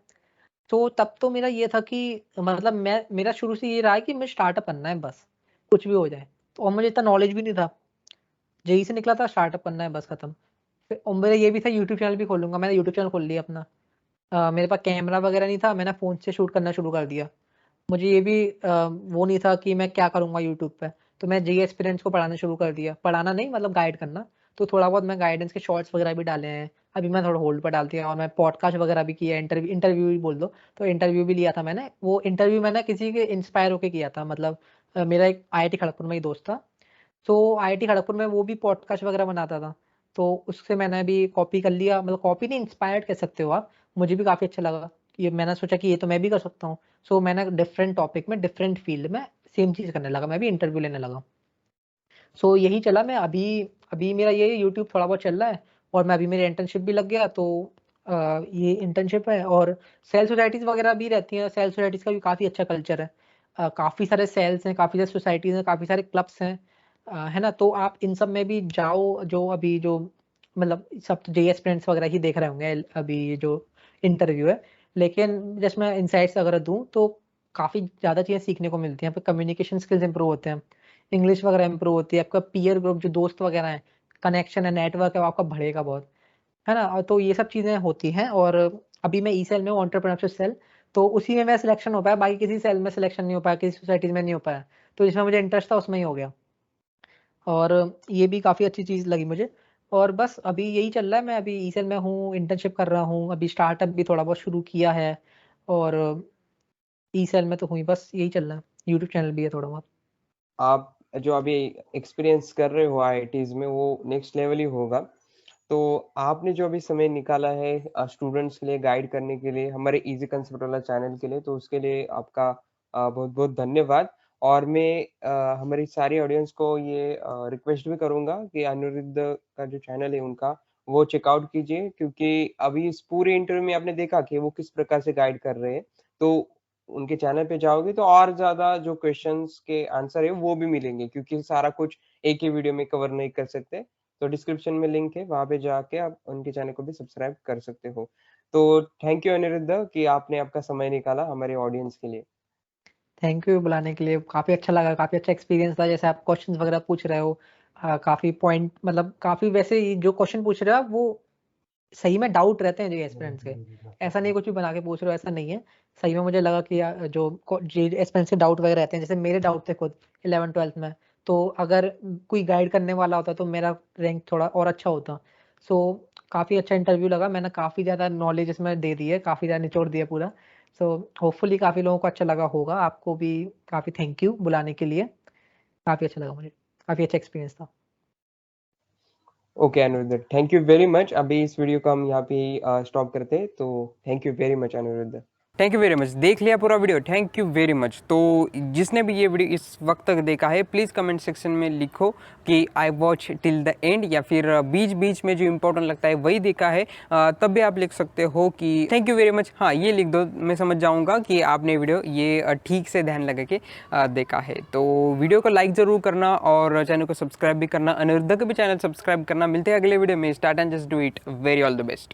तो तब तो मेरा ये था कि मतलब मेरा शुरू से ये रहा है कि मुझे स्टार्टअप करना है बस, कुछ भी हो जाए। तो और मुझे इतना नॉलेज भी नहीं था, जेई से निकला था, स्टार्टअप करना है बस, खत्म। फिर और मेरा ये भी था यूट्यूब चैनल भी खोलूंगा, मैंने यूट्यूब चैनल खोल लिया अपना। मेरे पास कैमरा वगैरह नहीं था, मैंने फ़ोन से शूट करना शुरू कर दिया। मुझे ये भी वो नहीं था कि मैं क्या करूँगा यूट्यूब पे, तो मैं जेईई एस्पिरेंट्स को पढ़ाना शुरू कर दिया। पढ़ाना नहीं मतलब गाइड करना। तो थोड़ा बहुत मैं गाइडेंस के शॉर्ट्स वगैरह भी डाले हैं। अभी मैं थोड़ा होल्ड पर डाल दिया, और मैं पॉडकास्ट वगैरह भी किया, इंटरव्यू इंटरव्यू भी बोल दो, तो इंटरव्यू भी लिया था मैंने। वो इंटरव्यू मैंने किसी के इंस्पायर होके किया था, मतलब मेरा एक आईआईटी खड़गपुर में ही दोस्त था। तो आईआईटी खड़गपुर में वो भी पॉडकास्ट वगैरह बनाता था, तो उससे मैंने भी कॉपी कर लिया। मतलब कॉपी नहीं, इंस्पायर्ड कह सकते हो आप। मुझे भी काफ़ी अच्छा लगा, ये मैंने सोचा कि ये तो मैं भी कर सकता हूँ। सो मैंने डिफरेंट टॉपिक में, डिफरेंट फील्ड में सेम चीज़ करने लगा, मैं भी इंटरव्यू लेने लगा। सो यही चला। मैं अभी अभी मेरा ये यूट्यूब थोड़ा बहुत चल रहा है, और मैं अभी मेरी इंटर्नशिप भी लग गया, तो ये इंटर्नशिप है। और सेल सोसाइटीज़ वगैरह भी रहती हैं, सेल सोसाइटीज़ का भी काफ़ी अच्छा कल्चर है। काफ़ी सारे सेल्स हैं, काफ़ी सारी सोसाइटीज़ हैं, काफ़ी सारे क्लब्स हैं, है ना? तो आप इन सब में भी जाओ। जो अभी जो मतलब सब तो जेईई एस्पिरेंट्स वगैरह ही देख रहे होंगे अभी ये जो इंटरव्यू है, लेकिन जस्ट मैं इनसाइट्स अगर दूँ तो काफ़ी ज़्यादा चीज़ें सीखने को मिलती हैं। यहाँ पे कम्युनिकेशन स्किल्स इंप्रूव होते हैं, इंग्लिश वगैरह इंप्रूव होती है, आपका पीयर ग्रुप जो दोस्त वगैरह हैं, कनेक्शन है, नेटवर्क है, वो आपका बढ़ेगा बहुत, है ना? और तो ये सब चीज़ें होती हैं। और अभी मैं ई सेल में हूँ, एंटरप्रेन्योरशिप सेल, तो उसी में मेरा सिलेक्शन हो पाया, बाकी किसी सेल में सिलेक्शन नहीं हो पाया, किसी सोसाइटीज़ में नहीं हो पाया। तो जिसमें मुझे इंटरेस्ट था उसमें ही हो गया, और ये भी काफ़ी अच्छी चीज़ लगी मुझे। और बस अभी यही चल रहा है, मैं अभी ई सेल में हूँ, इंटर्नशिप कर रहा हूँ, अभी स्टार्टअप भी थोड़ा बहुत शुरू किया है, और ई सेल में तो हुई, बस यही चल रहा है, यूट्यूब चैनल भी है थोड़ा बहुत। आप जो अभी एक्सपीरियंस कर रहे हो आईआईटीज में वो नेक्स्ट लेवल ही होगा। तो आपने जो अभी समय निकाला है स्टूडेंट्स के लिए गाइड करने के लिए हमारे इजी कंसेप्ट वाला चैनल के लिए, तो उसके लिए आपका बहुत बहुत धन्यवाद। और मैं हमारी सारी ऑडियंस को ये रिक्वेस्ट भी करूंगा कि अनिरुद्ध का जो चैनल है उनका वो चेकआउट कीजिए, क्योंकि अभी इस पूरे इंटरव्यू में आपने देखा कि वो किस प्रकार से गाइड कर रहे हैं। तो उनके चैनल पे जाओगे तो और ज्यादा जो क्वेश्चंस के आंसर है वो भी मिलेंगे, क्योंकि सारा कुछ एक ही वीडियो में कवर नहीं कर सकते। तो डिस्क्रिप्शन में लिंक है, वहां पे जाके आप उनके चैनल को भी सब्सक्राइब कर सकते हो। तो थैंक यू अनिरुद्ध कि आपने आपका समय निकाला हमारे ऑडियंस के लिए। थैंक यू बुलाने के लिए, काफ़ी अच्छा लगा, काफ़ी अच्छा एक्सपीरियंस था। जैसे आप क्वेश्चंस वगैरह पूछ रहे हो, काफ़ी पॉइंट मतलब काफ़ी वैसे ही जो क्वेश्चन पूछ रहे हो आप वो सही में डाउट रहते हैं जी एस्पिरेंट्स के। ऐसा नहीं कुछ भी बना के पूछ रहे हो, ऐसा नहीं है। सही में मुझे लगा कि जो जी एस्पिरेंट्स के डाउट वगैरह रहते हैं, जैसे मेरे डाउट थे खुद 11th-12th में, तो अगर कोई गाइड करने वाला होता तो मेरा रैंक थोड़ा और अच्छा होता। सो काफ़ी अच्छा इंटरव्यू लगा, मैंने काफ़ी ज़्यादा नॉलेज इसमें दे दी है, काफ़ी ज़्यादा निचोड़ दिया पूरा। सो होपफुली काफ़ी लोगों को अच्छा लगा होगा। आपको भी काफ़ी थैंक यू बुलाने के लिए। काफ़ी अच्छा लगा मुझे, काफ़ी अच्छा एक्सपीरियंस था। Okay Anirudh, thank you very much. अभी इस वीडियो को हम यहाँ पे स्टॉप करते हैं, तो thank you very much Anirudh. Thank you very much. देख लिया पूरा video, thank you very much. तो जिसने भी ये वीडियो इस वक्त तक देखा है प्लीज़ कमेंट सेक्शन में लिखो कि I watch till the end, या फिर बीच बीच में जो इंपॉर्टेंट लगता है वही देखा है, तब भी आप लिख सकते हो कि थैंक यू वेरी मच। हाँ, ये लिख दो, मैं समझ जाऊँगा कि आपने वीडियो ये ठीक से ध्यान लगा के देखा है। तो वीडियो को लाइक ज़रूर करना और चैनल को सब्सक्राइब भी करना, अनिरुद्ध का भी चैनल सब्सक्राइब करना। मिलते हैं अगले वीडियो में। Start and just do it. Very all the best.